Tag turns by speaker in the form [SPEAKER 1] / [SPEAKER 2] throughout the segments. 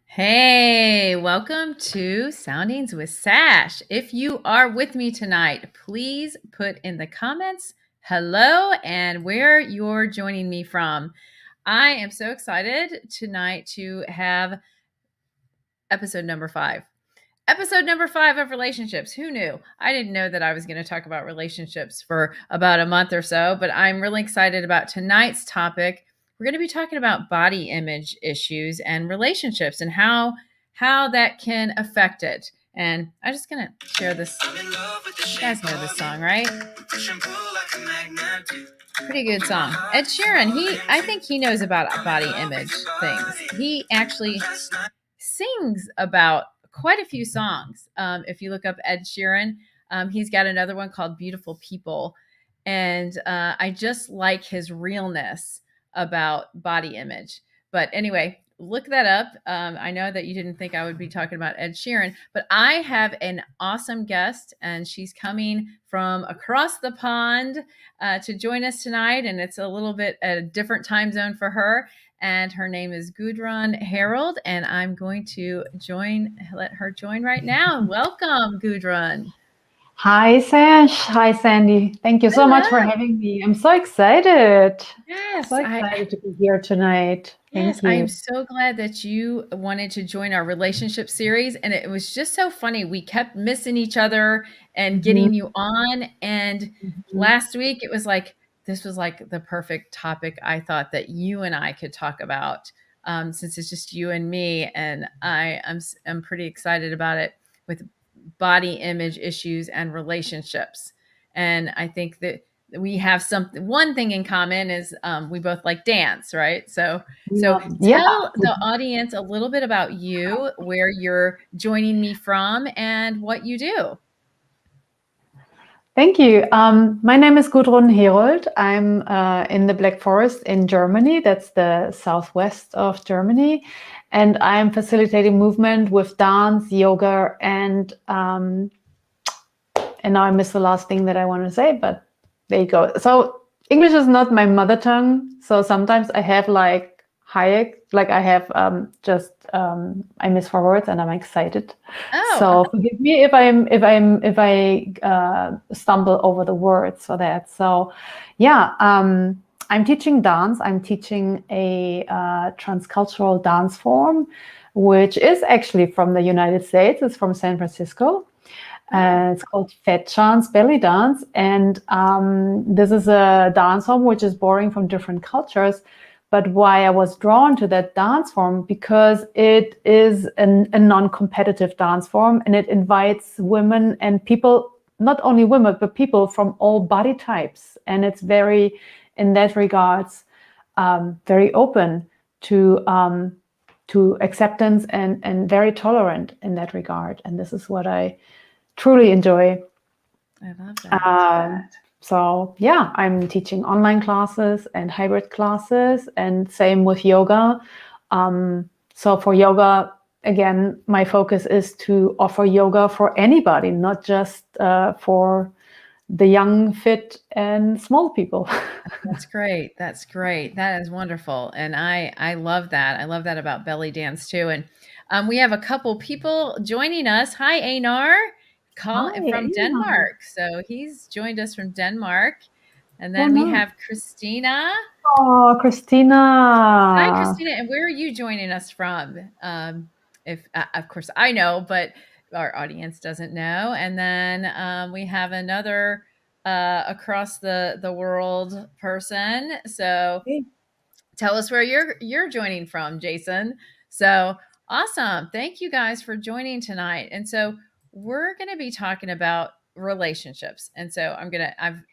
[SPEAKER 1] Hey, welcome to Soundings with Sash. If you are with me tonight, please put in the comments hello and where you're joining me from. I am so excited tonight to have episode number 5. Episode number 5 of relationships. Who knew? I didn't know that I was going to talk about relationships for about a month or so, but I'm really excited about tonight's topic. We're going to be talking about body image issues and relationships and how that can affect it. And I'm just going to share this. You guys know this song, right? Pretty good song. Ed Sheeran, I think he knows about body image things. He actually sings about quite a few songs. If you look up Ed Sheeran, he's got another one called Beautiful People. And I just like his realness about body image. But anyway, look that up. I know that you didn't think I would be talking about Ed Sheeran, but I have an awesome guest, and she's coming from across the pond to join us tonight. And it's a little bit a different time zone for her. And her name is Gudrun Herold, and I'm going to let her join right now. Welcome, Gudrun.
[SPEAKER 2] Hi, Sash. Hi, Sandy. Thank you so much for having me. I'm so excited.
[SPEAKER 1] Yes.
[SPEAKER 2] So excited to be here tonight.
[SPEAKER 1] Yes, I am so glad that you wanted to join our relationship series. And it was just so funny. We kept missing each other and getting you on. And last week, it was like, this was like the perfect topic I thought that you and I could talk about since it's just you and me. And I'm pretty excited about it with body image issues and relationships. And I think that we have one thing in common is we both like dance, right? So tell the audience a little bit about you, where you're joining me from, and what you do.
[SPEAKER 2] Thank you. My name is Gudrun Herold. I'm in the Black Forest in Germany. That's the southwest of Germany. And I'm facilitating movement with dance, yoga, and now I missed the last thing that I want to say, but there you go. So English is not my mother tongue. So sometimes I have like Hayek. Like I have I miss for words and I'm excited.
[SPEAKER 1] Oh,
[SPEAKER 2] So forgive me if I stumble over the words for that. So yeah, I'm teaching dance. I'm teaching a transcultural dance form, which is actually from the United States. It's from San Francisco. It's called Fat Chance Belly Dance. And this is a dance form which is borrowing from different cultures. But why I was drawn to that dance form, because it is a non-competitive dance form, and it invites women and people, not only women, but people from all body types. And it's very, in that regards, very open to acceptance and very tolerant in that regard. And this is what I truly enjoy.
[SPEAKER 1] I love that.
[SPEAKER 2] So yeah, I'm teaching online classes and hybrid classes, and same with yoga. So for yoga, again, my focus is to offer yoga for anybody, not just for the young, fit, and small people.
[SPEAKER 1] That's great. That's great. That is wonderful. And I love that. I love that about belly dance too. And we have a couple people joining us. Hi, Einar, from
[SPEAKER 2] Hi.
[SPEAKER 1] Denmark. So he's joined us from Denmark. And
[SPEAKER 2] Oh
[SPEAKER 1] then we
[SPEAKER 2] no.
[SPEAKER 1] have Christina.
[SPEAKER 2] Oh,
[SPEAKER 1] Hi,
[SPEAKER 2] Christina.
[SPEAKER 1] Christina. And where are you joining us from? If of course I know, but our audience doesn't know. And then we have another across the world person. So tell us where you're joining from, Jason. So awesome. Thank you guys for joining tonight. And so we're going to be talking about relationships. And so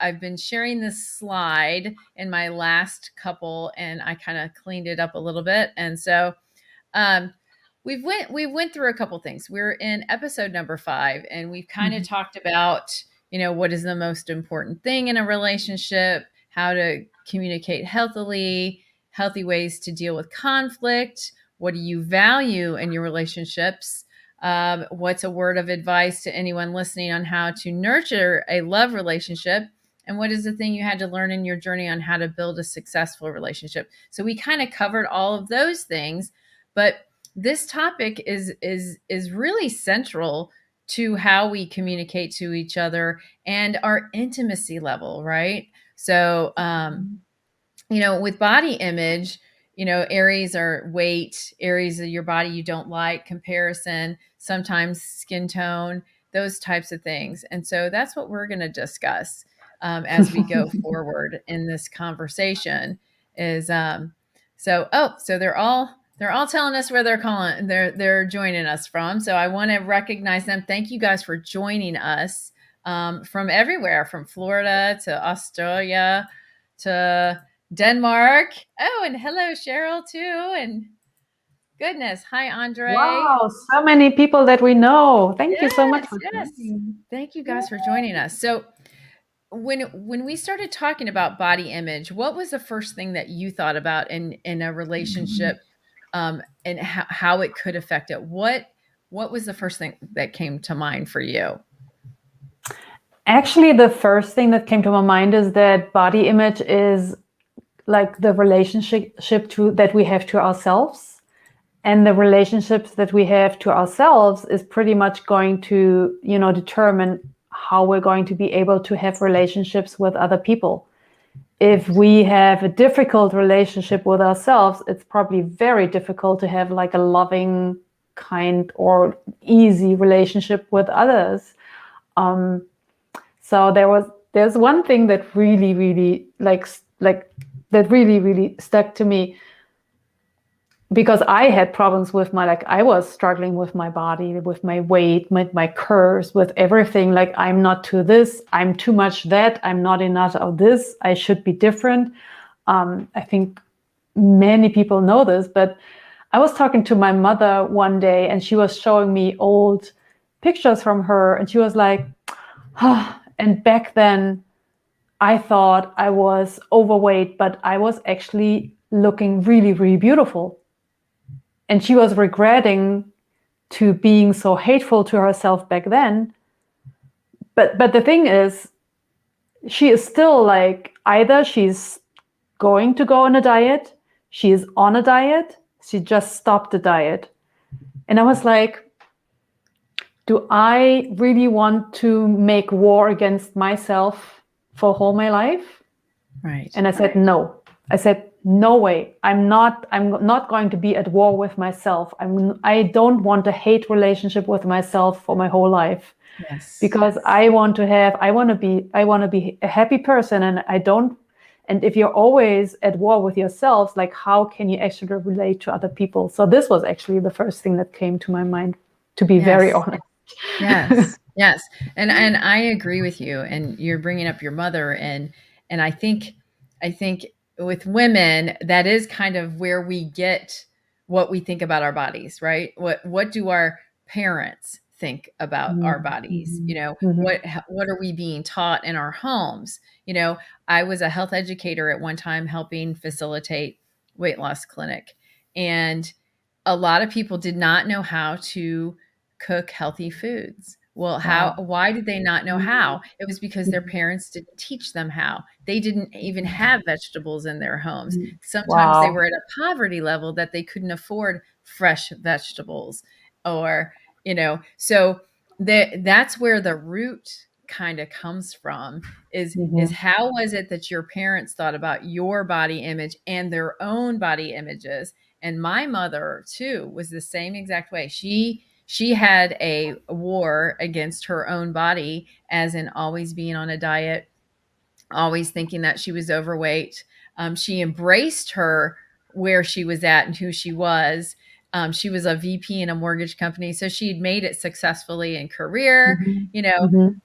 [SPEAKER 1] I've been sharing this slide in my last couple, and I kind of cleaned it up a little bit. And so um we went through a couple things. We're in episode number 5, and we've kind of talked about, what is the most important thing in a relationship, how to communicate healthily, healthy ways to deal with conflict, what do you value in your relationships, what's a word of advice to anyone listening on how to nurture a love relationship, and what is the thing you had to learn in your journey on how to build a successful relationship. So we kind of covered all of those things, but this topic is really central to how we communicate to each other and our intimacy level, right? So with body image, areas are weight, areas of your body you don't like, comparison, sometimes skin tone, those types of things. And so that's what we're going to discuss as we go forward in this conversation. Is so they're all telling us where they're joining us from. So I want to recognize them. Thank you guys for joining us from everywhere, from Florida to Australia to Denmark. Oh, and hello, Cheryl, too. And goodness. Hi, Andre.
[SPEAKER 2] Wow, so many people that we know. Thank you so much
[SPEAKER 1] Yes,
[SPEAKER 2] for
[SPEAKER 1] yes.
[SPEAKER 2] joining.
[SPEAKER 1] Thank you guys for joining us. So when we started talking about body image, what was the first thing that you thought about in a relationship, and how it could affect it? What was the first thing that came to mind for you?
[SPEAKER 2] Actually, the first thing that came to my mind is that body image is like the relationship that we have to ourselves. And the relationships that we have to ourselves is pretty much going to, determine how we're going to be able to have relationships with other people. If we have a difficult relationship with ourselves, it's probably very difficult to have like a loving, kind, or easy relationship with others. So there's one thing that really, really that really, really stuck to me, because I had problems with I was struggling with my body, with my weight, with my curves, with everything. Like, I'm not to this, I'm too much that, I'm not enough of this, I should be different. I think many people know this, but I was talking to my mother one day, and she was showing me old pictures from her, and she was like, and back then I thought I was overweight, but I was actually looking really, really beautiful. And she was regretting to being so hateful to herself back then. But the thing is, she is still like, either she's going to go on a diet, She is on a diet. She just stopped the diet. And I was like, do I really want to make war against myself for all my life?
[SPEAKER 1] Right.
[SPEAKER 2] And I said, no. I said, no way. I'm not going to be at war with myself. I don't want a hate relationship with myself for my whole life,
[SPEAKER 1] Yes.
[SPEAKER 2] because I want to be a happy person, and I don't. And if you're always at war with yourselves, like, how can you actually relate to other people? So this was actually the first thing that came to my mind, to be very
[SPEAKER 1] Yes.
[SPEAKER 2] honest.
[SPEAKER 1] Yes. Yes. And I agree with you. And you're bringing up your mother, and I think with women that is kind of where we get what we think about our bodies, right? What do our parents think about our bodies?
[SPEAKER 2] Mhm.
[SPEAKER 1] What
[SPEAKER 2] Mhm.
[SPEAKER 1] what are we being taught in our homes? I was a health educator at one time helping facilitate weight loss clinic, and a lot of people did not know how to cook healthy foods. Well,
[SPEAKER 2] Wow.
[SPEAKER 1] why did they not know
[SPEAKER 2] Mhm.
[SPEAKER 1] how? It was because their
[SPEAKER 2] Mhm.
[SPEAKER 1] parents didn't teach them how. They didn't even have vegetables in their homes.
[SPEAKER 2] Mhm.
[SPEAKER 1] Sometimes they
[SPEAKER 2] Wow.
[SPEAKER 1] were at a poverty level that they couldn't afford fresh vegetables, or, so that's where the root kind of comes from, is
[SPEAKER 2] Mhm.
[SPEAKER 1] how was it that your parents thought about your body image and their own body images. And my mother too was the same exact way. She had a war against her own body, as in always being on a diet, always thinking that she was overweight. She embraced her where she was at and who she was. She was a VP in a mortgage company, so she had made it successfully in career,
[SPEAKER 2] Mhm. Mhm.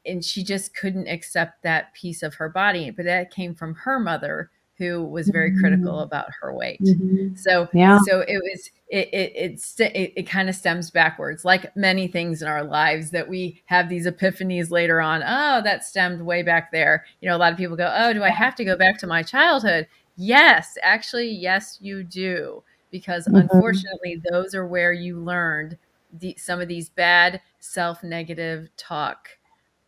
[SPEAKER 1] and she just couldn't accept that piece of her body. But that came from her mother, who was very critical
[SPEAKER 2] Mhm.
[SPEAKER 1] about her weight.
[SPEAKER 2] Mhm.
[SPEAKER 1] So
[SPEAKER 2] Yeah.
[SPEAKER 1] so it kind of stems backwards, like many things in our lives, that we have these epiphanies later on. Oh, that stemmed way back there. A lot of people go, oh, do I have to go back to my childhood? Yes, actually, yes, you do, because
[SPEAKER 2] Mhm.
[SPEAKER 1] unfortunately those are where you learned some of these bad self-negative talk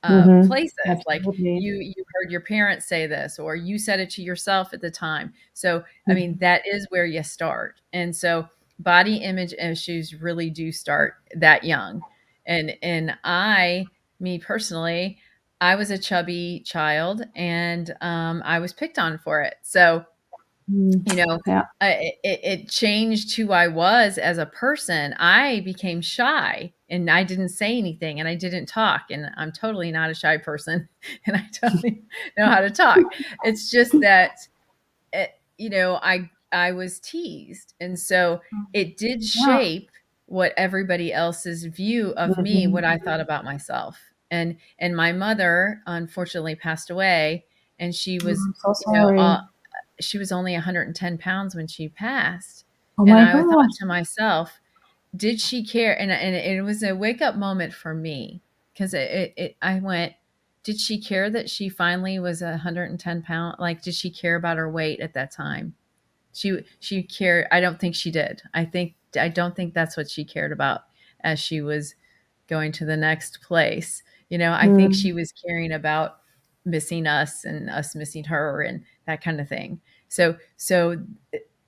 [SPEAKER 2] Mhm.
[SPEAKER 1] places. Like
[SPEAKER 2] Absolutely.
[SPEAKER 1] you heard your parents say this, or you said it to yourself at the time. So I mean,
[SPEAKER 2] Mhm.
[SPEAKER 1] that is where you start. And so body image issues really do start that young. And me personally, I was a chubby child, and I was picked on for it. So
[SPEAKER 2] Mm.
[SPEAKER 1] you know
[SPEAKER 2] Yeah.
[SPEAKER 1] it changed who I was as a person. I became shy, and I didn't say anything, and I didn't talk, and I'm totally not a shy person. And I totally know how to talk. It's just that it, I was teased, and so it did
[SPEAKER 2] Yeah.
[SPEAKER 1] shape what everybody else's view of me, what
[SPEAKER 2] Mhm.
[SPEAKER 1] I thought about myself. And my mother unfortunately passed away, and she
[SPEAKER 2] Oh,
[SPEAKER 1] was,
[SPEAKER 2] I'm so
[SPEAKER 1] you know
[SPEAKER 2] sorry.
[SPEAKER 1] she was only 110 pounds when she passed.
[SPEAKER 2] Oh
[SPEAKER 1] And
[SPEAKER 2] my
[SPEAKER 1] I thought
[SPEAKER 2] gosh.
[SPEAKER 1] to myself, did she care? And it was a wake up moment for me, because I went, did she care that she finally was 110 pound? Like, did she care about her weight at that time? She cared. I don't think she did. I don't think that's what she cared about as she was going to the next place. I think
[SPEAKER 2] Mm.
[SPEAKER 1] she was caring about missing us and us missing her and that kind of thing. So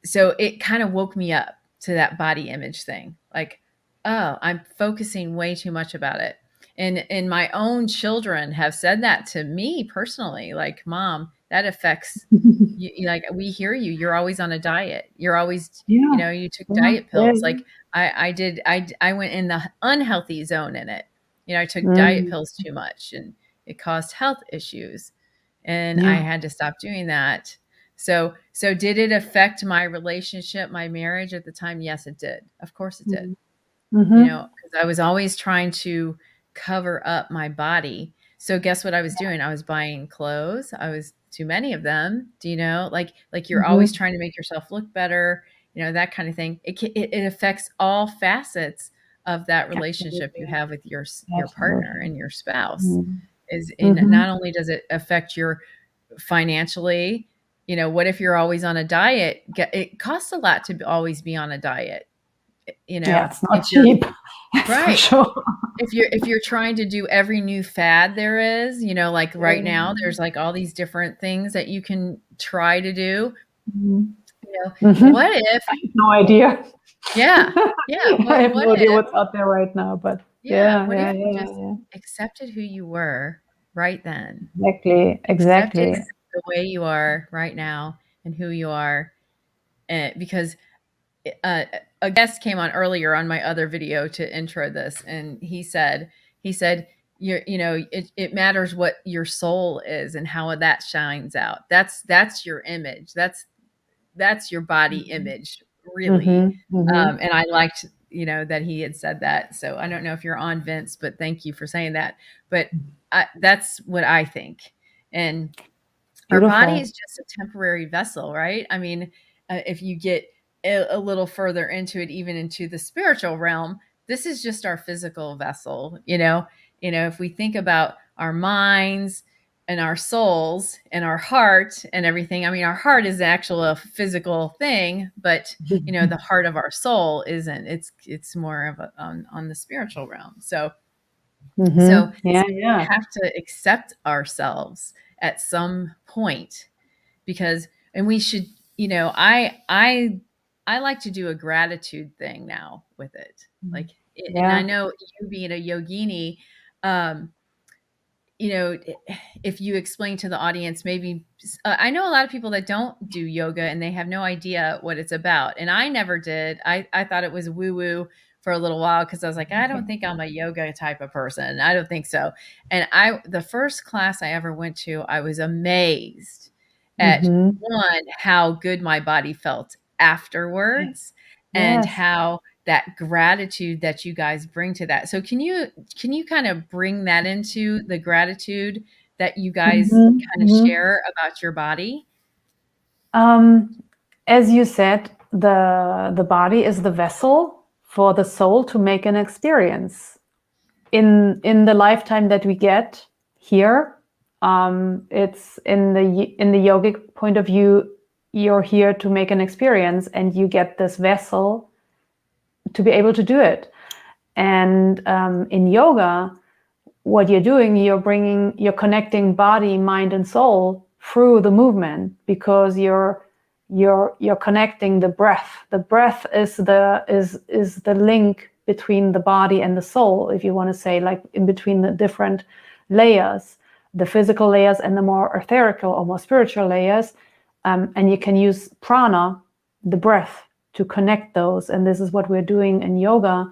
[SPEAKER 1] it kind of woke me up to that body image thing. Like, oh, I'm focusing way too much about it. And my own children have said that to me personally, like, Mom, that affects like, we hear you. You're always on a diet. You're always,
[SPEAKER 2] Yeah.
[SPEAKER 1] you took
[SPEAKER 2] Yeah.
[SPEAKER 1] diet
[SPEAKER 2] Yeah.
[SPEAKER 1] pills. Like, I did. I went in the unhealthy zone in it. I took diet
[SPEAKER 2] Mm.
[SPEAKER 1] pills too much, and it caused health issues, and I
[SPEAKER 2] Yeah.
[SPEAKER 1] had to stop doing that. So did it affect my relationship, my marriage at the time? Yes, it did. Of course it did.
[SPEAKER 2] Mhm. Mhm.
[SPEAKER 1] Because I was always trying to cover up my body. So guess what I was doing? I was buying clothes. I was too many of them. Do you know? Like you're always
[SPEAKER 2] Mhm.
[SPEAKER 1] trying to make yourself look better, that kind of thing. It affects all facets of that relationship you
[SPEAKER 2] Absolutely.
[SPEAKER 1] have with your partner
[SPEAKER 2] Absolutely.
[SPEAKER 1] and your spouse.
[SPEAKER 2] Mm.
[SPEAKER 1] Is in
[SPEAKER 2] Mhm.
[SPEAKER 1] not only does it affect your financially, what if you're always on a diet? It costs a lot to always be on a diet.
[SPEAKER 2] Yeah, it's not
[SPEAKER 1] If you're
[SPEAKER 2] cheap. That's for
[SPEAKER 1] right,
[SPEAKER 2] sure.
[SPEAKER 1] if you're trying to do every new fad there is, like right now,
[SPEAKER 2] Mm.
[SPEAKER 1] there's like all these different things that you can try to do.
[SPEAKER 2] Mhm.
[SPEAKER 1] What if,
[SPEAKER 2] I have no idea.
[SPEAKER 1] yeah, yeah,
[SPEAKER 2] I have
[SPEAKER 1] what
[SPEAKER 2] no idea
[SPEAKER 1] if,
[SPEAKER 2] what's out there right now, but
[SPEAKER 1] yeah,
[SPEAKER 2] yeah,
[SPEAKER 1] what
[SPEAKER 2] yeah,
[SPEAKER 1] if you
[SPEAKER 2] yeah,
[SPEAKER 1] just
[SPEAKER 2] yeah.
[SPEAKER 1] accepted who you were right then?
[SPEAKER 2] Exactly,
[SPEAKER 1] Accepted
[SPEAKER 2] exactly.
[SPEAKER 1] the way you are right now and who you are. And because uh, a guest came on earlier on my other video to intro this, and he said, it matters what your soul is and how that shines out. That's your image. That's your body image, really.
[SPEAKER 2] Mhm, mhm.
[SPEAKER 1] And I liked, that he had said that. So I don't know if you're on, Vince, but thank you for saying that. But that's what I think. And our body is
[SPEAKER 2] Beautiful.
[SPEAKER 1] just a temporary vessel, right? I mean, if you get a little further into it, even into the spiritual realm, this is just our physical vessel. If we think about our minds and our souls and our heart and everything, I mean, our heart is actual a physical thing, but the heart of our soul isn't. It's more of on the spiritual realm. So
[SPEAKER 2] Yeah,
[SPEAKER 1] we
[SPEAKER 2] yeah.
[SPEAKER 1] have to accept ourselves at some point, because and we should, I like to do a gratitude thing now with it. Like, and I
[SPEAKER 2] Yeah.
[SPEAKER 1] know you being a yogini, um you know, if you explain to the audience, maybe I know a lot of people that don't do yoga and they have no idea what it's about. And I never did. I thought it was woo woo for a little while because I was like, I don't think I'm a yoga type of person. I don't think so. And the first class I ever went to, I was amazed at
[SPEAKER 2] Mhm.
[SPEAKER 1] one, how good my body felt afterwards, and
[SPEAKER 2] Yes.
[SPEAKER 1] how that gratitude that you guys bring to that. So can you kind of bring that into the gratitude that you guys
[SPEAKER 2] Mhm,
[SPEAKER 1] kind of
[SPEAKER 2] mhm.
[SPEAKER 1] share about your body?
[SPEAKER 2] Um, as you said, the body is the vessel for the soul to make an experience. In the lifetime that we get here, it's in the yogic point of view, you're here to make an experience, and you get this vessel to be able to do it. And in yoga, what you're doing, you're connecting body, mind, and soul through the movement, because you're connecting the breath. The breath is the link between the body and the soul, if you want to say, like in between the different layers, the physical layers and the more etherical or more spiritual layers. And you can use prana, the breath, to connect those. And this is what we're doing in yoga,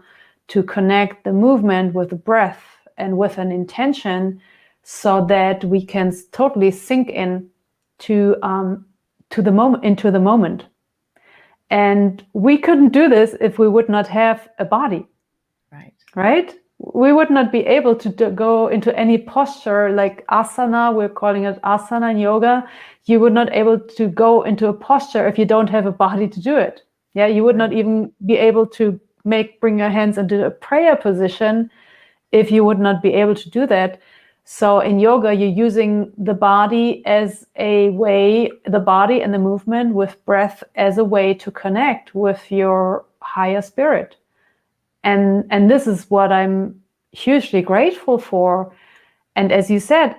[SPEAKER 2] to connect the movement with the breath and with an intention, so that we can totally sink in to the moment, into the moment. And we couldn't do this if we would not have a body,
[SPEAKER 1] Right.
[SPEAKER 2] right? We would not be able to go into any posture like asana. We're calling it asana in yoga. You would not able to go into a posture if you don't have a body to do it. Yeah, you would not
[SPEAKER 1] Right.
[SPEAKER 2] even be able to bring your hands into a prayer position if you would not be able to do that. So in yoga, you're using the body as a way, the body and the movement with breath as a way to connect with your higher spirit. And this is what I'm hugely grateful for. And as you said,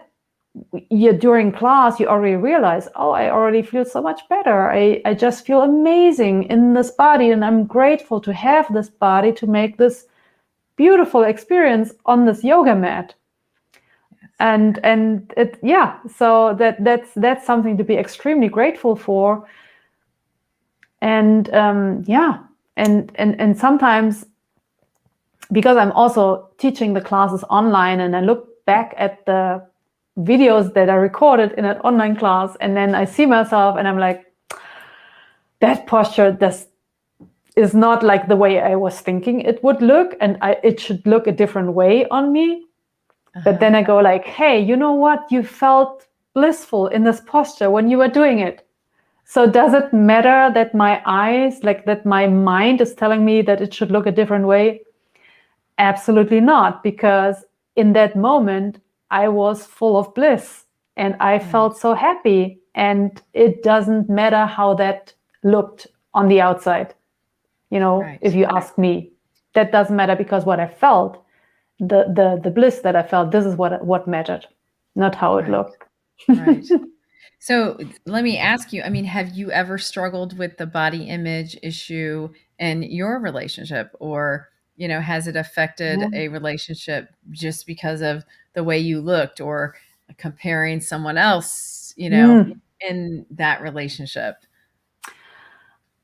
[SPEAKER 2] during class, you already realize, oh, I already feel so much better. I just feel amazing in this body. And I'm grateful to have this body to make this beautiful experience on this yoga mat.
[SPEAKER 1] Yes.
[SPEAKER 2] And it, yeah, so that's something to be extremely grateful for. And yeah, and sometimes, because I'm also teaching the classes online, and I look back at the videos that I recorded in an online class, and then I see myself and I'm like, that posture is not like the way I was thinking it would look, and it should look a different way on me. But then I go like, hey, you know what? You felt blissful in this posture when you were doing it. So does it matter that my eyes, like that my mind is telling me that it should look a different way? Absolutely not, because in that moment, I was full of bliss and I
[SPEAKER 1] Right.
[SPEAKER 2] felt so happy. And it doesn't matter how that looked on the outside.
[SPEAKER 1] Right.
[SPEAKER 2] If you ask me, that doesn't matter, because what I felt, the bliss that I felt, this is what mattered, not how it
[SPEAKER 1] Right.
[SPEAKER 2] looked.
[SPEAKER 1] Right. So let me ask you, I mean, have you ever struggled with the body image issue in your relationship, or, has it affected
[SPEAKER 2] Yeah.
[SPEAKER 1] a relationship just because of the way you looked, or comparing someone else,
[SPEAKER 2] Mm.
[SPEAKER 1] in that relationship?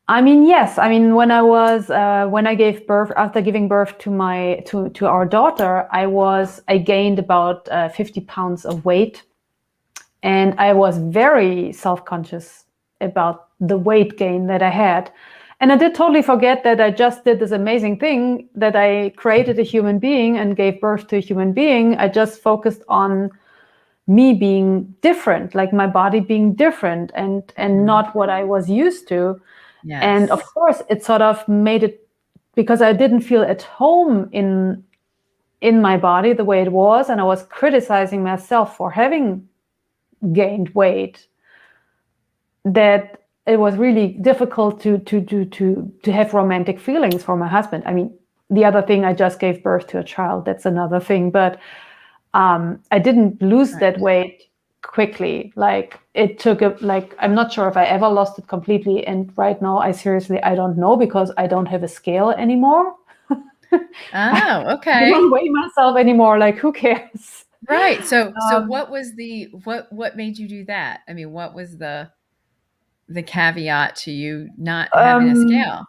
[SPEAKER 2] I mean, yes. I mean, when I gave birth, after giving birth to to our daughter, I gained about 50 pounds of weight, and I was very self-conscious about the weight gain that I had. And I did totally forget that I just did this amazing thing, that I created a human being and gave birth to a human being. I just focused on me being different, like my body being different, and
[SPEAKER 1] Mhm.
[SPEAKER 2] not what I was used to. And of
[SPEAKER 1] Yes.
[SPEAKER 2] course, it sort of made it, because I didn't feel at home in my body the way it was, and I was criticizing myself for having gained weight, that it was really difficult to have romantic feelings for my husband. I mean, the other thing, I just gave birth to a child. That's another thing. But I didn't lose
[SPEAKER 1] Right.
[SPEAKER 2] that weight quickly. Like it took I'm not sure if I ever lost it completely. And right now, I don't know, because I don't have a scale anymore. I
[SPEAKER 1] Oh,
[SPEAKER 2] don't
[SPEAKER 1] okay.
[SPEAKER 2] weigh myself anymore. Like, who cares?
[SPEAKER 1] Right. So
[SPEAKER 2] Um,
[SPEAKER 1] what was what made you do that? I mean, what was the caveat to you not having a
[SPEAKER 2] um,
[SPEAKER 1] scale?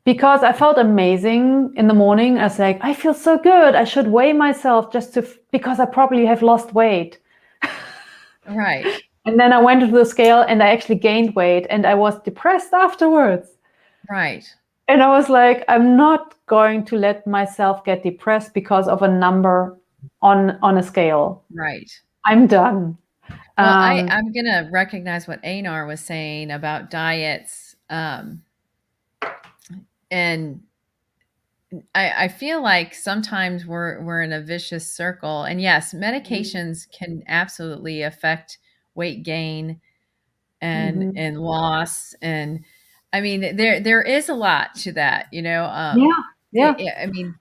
[SPEAKER 2] because I felt amazing in the morning. I was like, I feel so good. I should weigh myself because I probably have lost weight.
[SPEAKER 1] Right.
[SPEAKER 2] And then I went to the scale and I actually gained weight, and I was depressed afterwards.
[SPEAKER 1] Right.
[SPEAKER 2] And I was like, I'm not going to let myself get depressed because of a number on a scale.
[SPEAKER 1] Right.
[SPEAKER 2] I'm done.
[SPEAKER 1] Well,
[SPEAKER 2] Um,
[SPEAKER 1] I'm gonna recognize what Einar was saying about diets, and I feel like sometimes we're in a vicious circle. And yes, medications can absolutely affect weight gain
[SPEAKER 2] mhm.
[SPEAKER 1] and loss, and I mean there is a lot to that,
[SPEAKER 2] Yeah, yeah.
[SPEAKER 1] I mean,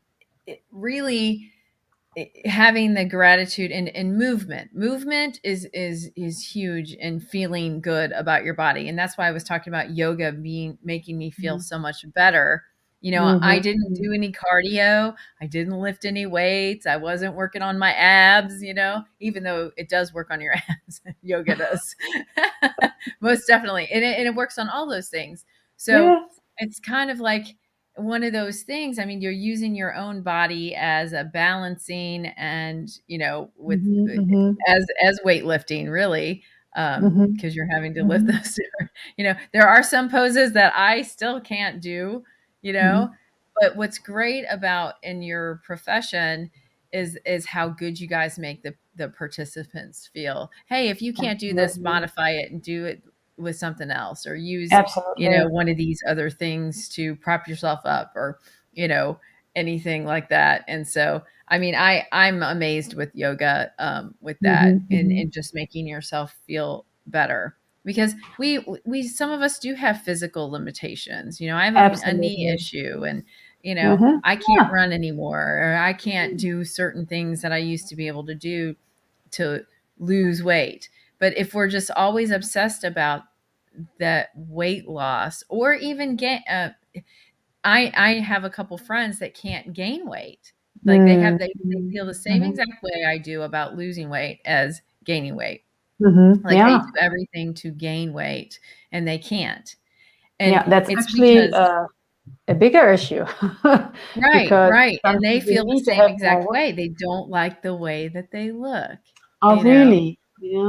[SPEAKER 1] really, having the gratitude and movement is huge in feeling good about your body. And that's why I was talking about yoga being making me feel
[SPEAKER 2] Mhm,
[SPEAKER 1] so much better. I
[SPEAKER 2] mhm,
[SPEAKER 1] didn't
[SPEAKER 2] mhm,
[SPEAKER 1] do any cardio, I didn't lift any weights, I wasn't working on my abs, even though it does work on your abs. Yoga does. Most definitely, and it works on all those things. So
[SPEAKER 2] yeah.
[SPEAKER 1] it's kind of like one of those things. I mean, you're using your own body as a balancing, and with
[SPEAKER 2] Mhm, mhm,
[SPEAKER 1] as weightlifting, really,
[SPEAKER 2] mhm,
[SPEAKER 1] because you're having to lift
[SPEAKER 2] mhm,
[SPEAKER 1] those. There are some poses that I still can't do,
[SPEAKER 2] mhm.
[SPEAKER 1] but what's great about in your profession is how good you guys make the participants feel. Hey, if you can't do this,
[SPEAKER 2] Absolutely.
[SPEAKER 1] modify it and do it with something else, or use
[SPEAKER 2] Absolutely.
[SPEAKER 1] one of these other things to prop yourself up, or you know anything like that. And so, I mean, I'm amazed with yoga, with that,
[SPEAKER 2] Mhm,
[SPEAKER 1] and
[SPEAKER 2] mhm.
[SPEAKER 1] just making yourself feel better, because we some of us do have physical limitations. I have a knee
[SPEAKER 2] Absolutely.
[SPEAKER 1] issue, and
[SPEAKER 2] Mhm.
[SPEAKER 1] I can't
[SPEAKER 2] Yeah.
[SPEAKER 1] run anymore, or I can't do certain things that I used to be able to do to lose weight. But if we're just always obsessed about that weight loss, or even gain, I have a couple friends that can't gain weight. Like
[SPEAKER 2] Mm,
[SPEAKER 1] they
[SPEAKER 2] mhm,
[SPEAKER 1] feel the same
[SPEAKER 2] mhm,
[SPEAKER 1] exact way I do about losing weight as gaining weight.
[SPEAKER 2] mhm.
[SPEAKER 1] Like they
[SPEAKER 2] Yeah.
[SPEAKER 1] do everything to gain weight, and they can't. And
[SPEAKER 2] Yeah, that's
[SPEAKER 1] it's
[SPEAKER 2] actually
[SPEAKER 1] because
[SPEAKER 2] a bigger issue
[SPEAKER 1] right,
[SPEAKER 2] because
[SPEAKER 1] right. And they
[SPEAKER 2] sometimes you
[SPEAKER 1] feel the
[SPEAKER 2] need to
[SPEAKER 1] same
[SPEAKER 2] have more
[SPEAKER 1] exact
[SPEAKER 2] work.
[SPEAKER 1] way. They don't like the way that they look,
[SPEAKER 2] Oh,
[SPEAKER 1] you know?
[SPEAKER 2] really?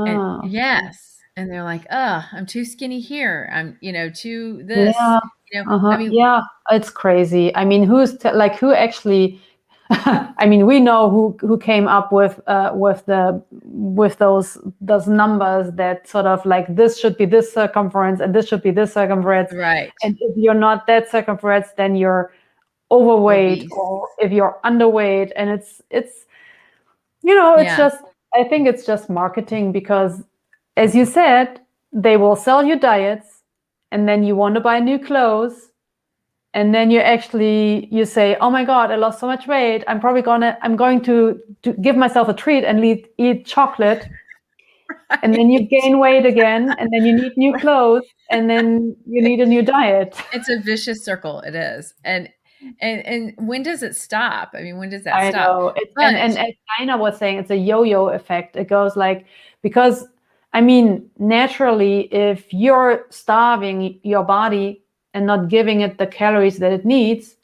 [SPEAKER 1] And
[SPEAKER 2] Yeah.
[SPEAKER 1] yes, and they're like, "Ugh, I'm too skinny here. I'm, too this."
[SPEAKER 2] Yeah.
[SPEAKER 1] I
[SPEAKER 2] Uh-huh.
[SPEAKER 1] mean,
[SPEAKER 2] Yeah, it's crazy. I mean, who actually I mean, we know who came up with those numbers that sort of like, this should be this circumference and this should be this circumference.
[SPEAKER 1] right.
[SPEAKER 2] And if you're not that circumference, then you're overweight,
[SPEAKER 1] Obese.
[SPEAKER 2] or if you're underweight. And it's it's
[SPEAKER 1] Yeah.
[SPEAKER 2] just, I think it's just marketing, because as you said, they will sell you diets, and then you want to buy new clothes, and then you say, oh my god, I lost so much weight, I'm going to give myself a treat and eat chocolate. and then you
[SPEAKER 1] Right.
[SPEAKER 2] gain weight again, and then you need new clothes, and then you need a new diet.
[SPEAKER 1] It's a vicious circle, it is. And when does it stop? I mean, when does that
[SPEAKER 2] I
[SPEAKER 1] stop?
[SPEAKER 2] know.
[SPEAKER 1] But
[SPEAKER 2] And as Dinah was saying, it's a yo-yo effect. It goes like, because I mean, naturally, if you're starving your body and not giving it the calories that it needs,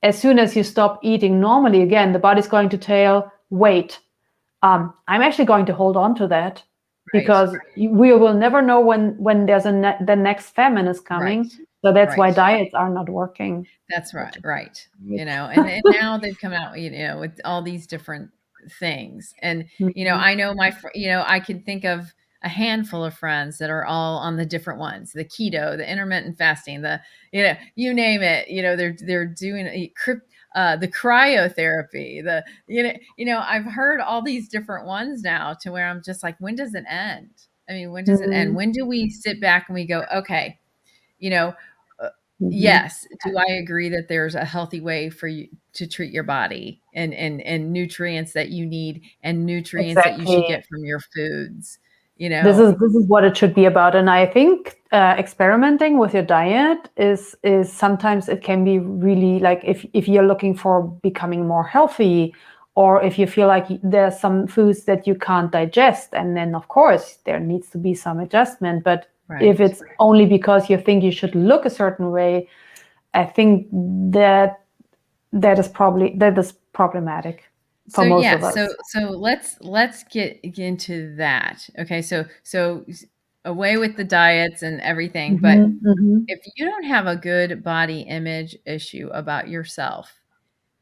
[SPEAKER 2] as soon as you stop eating normally again, the body's going to tell, wait, I'm actually going to hold on to that
[SPEAKER 1] right,
[SPEAKER 2] because we will never know when there's the next famine is
[SPEAKER 1] right,
[SPEAKER 2] coming. So that's why
[SPEAKER 1] right.
[SPEAKER 2] diets are not working.
[SPEAKER 1] That's right, right.
[SPEAKER 2] Right.
[SPEAKER 1] And now they've come out, with all these different things. And,
[SPEAKER 2] Mhm.
[SPEAKER 1] I know I can think of a handful of friends that are all on the different ones, the keto, the intermittent fasting, you name it, they're doing the cryotherapy, I've heard all these different ones now to where I'm just like, when does it end? I mean, when does it end?
[SPEAKER 2] Mhm.
[SPEAKER 1] When do we sit back and we go, okay, you know, uh,
[SPEAKER 2] Mhm.
[SPEAKER 1] yes, do I agree that there's a healthy way for you to treat your body and nutrients that you need and nutrients that you should
[SPEAKER 2] Exactly.
[SPEAKER 1] get from your foods,
[SPEAKER 2] This is what it should be about, and I think experimenting with your diet is sometimes it can be really like if you're looking for becoming more healthy, or if you feel like there's some foods that you can't digest, and then of course there needs to be some adjustment. But if
[SPEAKER 1] Right.
[SPEAKER 2] it's only because you think you should look a certain way, I think that that is problematic
[SPEAKER 1] So
[SPEAKER 2] for most
[SPEAKER 1] yeah,
[SPEAKER 2] of
[SPEAKER 1] so
[SPEAKER 2] us.
[SPEAKER 1] so let's get into that. Okay, so away with the diets and everything, but
[SPEAKER 2] Mhm, mhm.
[SPEAKER 1] if you don't have a good body image issue about yourself,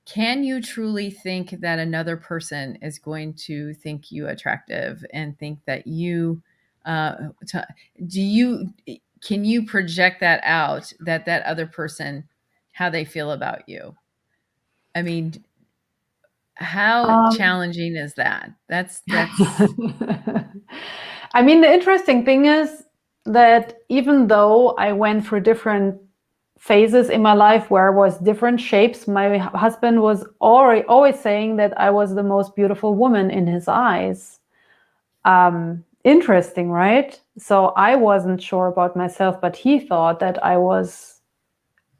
[SPEAKER 1] can you truly think that another person is going to think you attractive and think that you t- do you can you project that out, that other person, how they feel about you? I mean, how
[SPEAKER 2] Um,
[SPEAKER 1] challenging is that? That's
[SPEAKER 2] I mean, the interesting thing is that even though I went through different phases in my life where I was different shapes, my husband was always saying that I was the most beautiful woman in his eyes. Interesting, right? So I wasn't sure about myself, but he thought that I was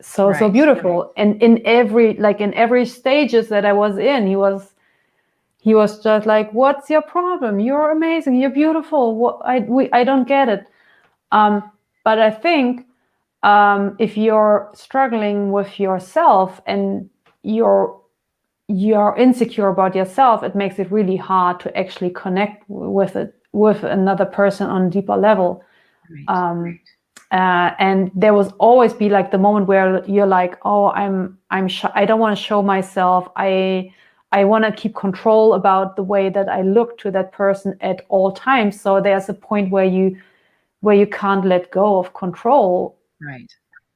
[SPEAKER 2] so
[SPEAKER 1] right,
[SPEAKER 2] beautiful. And in every stages that I was in, he was just like, "What's your problem? You're amazing. You're beautiful. I don't get it." But I think if you're struggling with yourself and you're you're insecure about yourself, it makes it really hard to actually connect with another person on a deeper level.
[SPEAKER 1] right,
[SPEAKER 2] Um, and there was always be like the moment where you're like, oh, I don't want to show myself. I want to keep control about the way that I look to that person at all times. So there's a point where you can't let go of control.
[SPEAKER 1] right,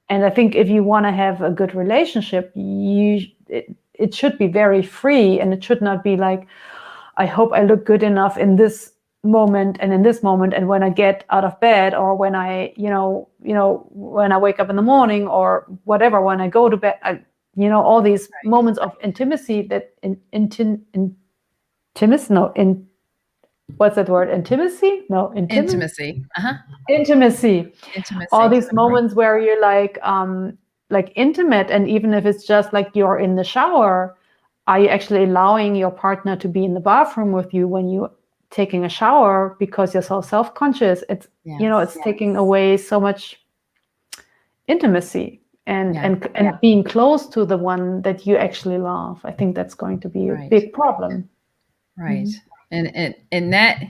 [SPEAKER 2] And I think if you want to have a good relationship, it should be very free, and it should not be like, I hope I look good enough in this moment and in this moment, and when I get out of bed, or when when I wake up in the morning, or whatever, when I go to bed, all these moments of intimacy that intimacy, no, in what's that word? Intimacy? No,
[SPEAKER 1] intimacy. Uh-huh.
[SPEAKER 2] intimacy. All
[SPEAKER 1] Intimacy.
[SPEAKER 2] these moments where you're like intimate, and even if it's just like you're in the shower, are you actually allowing your partner to be in the bathroom with you when you taking a shower because you're so self-conscious? It's
[SPEAKER 1] Yes.
[SPEAKER 2] taking away so much intimacy and
[SPEAKER 1] Yeah.
[SPEAKER 2] being close to the one that you actually love. I think that's going to be a
[SPEAKER 1] Right.
[SPEAKER 2] big problem.
[SPEAKER 1] Right.
[SPEAKER 2] Mhm.
[SPEAKER 1] And that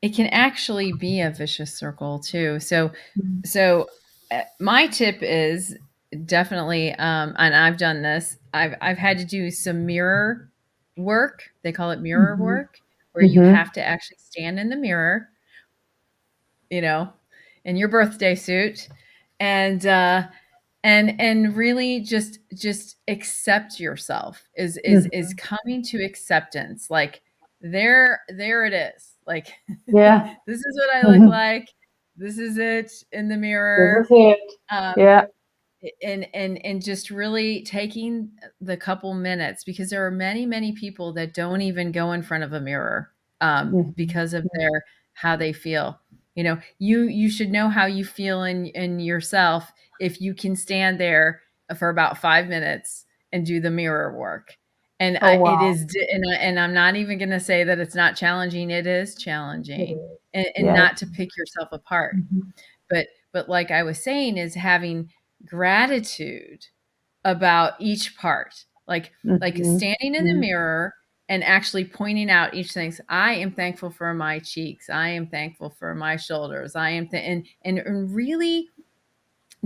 [SPEAKER 1] it can actually be a vicious circle too. So my tip is definitely, and I've done this. I've had to do some mirror work. They call it mirror
[SPEAKER 2] Mhm.
[SPEAKER 1] work, where you
[SPEAKER 2] Mhm.
[SPEAKER 1] have to actually stand in the mirror, you know, in your birthday suit, and and really just accept yourself, is
[SPEAKER 2] Mhm.
[SPEAKER 1] coming to acceptance, like there it is, like
[SPEAKER 2] Yeah.
[SPEAKER 1] this is what I look
[SPEAKER 2] Mhm.
[SPEAKER 1] like, this is it in the
[SPEAKER 2] This is
[SPEAKER 1] mirror.
[SPEAKER 2] it.
[SPEAKER 1] um
[SPEAKER 2] Yeah.
[SPEAKER 1] and just really taking the couple minutes, because there are many people that don't even go in front of a mirror,
[SPEAKER 2] Mhm.
[SPEAKER 1] because of
[SPEAKER 2] Yeah.
[SPEAKER 1] their how they feel. You should know how you feel in yourself if you can stand there for about 5 minutes and do the mirror work. And
[SPEAKER 2] Oh,
[SPEAKER 1] it
[SPEAKER 2] wow.
[SPEAKER 1] is, and I'm not even going to say that it's not challenging. It is
[SPEAKER 2] It
[SPEAKER 1] challenging,
[SPEAKER 2] is.
[SPEAKER 1] and
[SPEAKER 2] Yes.
[SPEAKER 1] not to pick yourself apart.
[SPEAKER 2] Mhm.
[SPEAKER 1] But like I was saying, is having gratitude about each part, like
[SPEAKER 2] Mhm.
[SPEAKER 1] standing in the
[SPEAKER 2] Mhm.
[SPEAKER 1] mirror and actually pointing out each thing. I am thankful for my cheeks. I am thankful for my shoulders. And really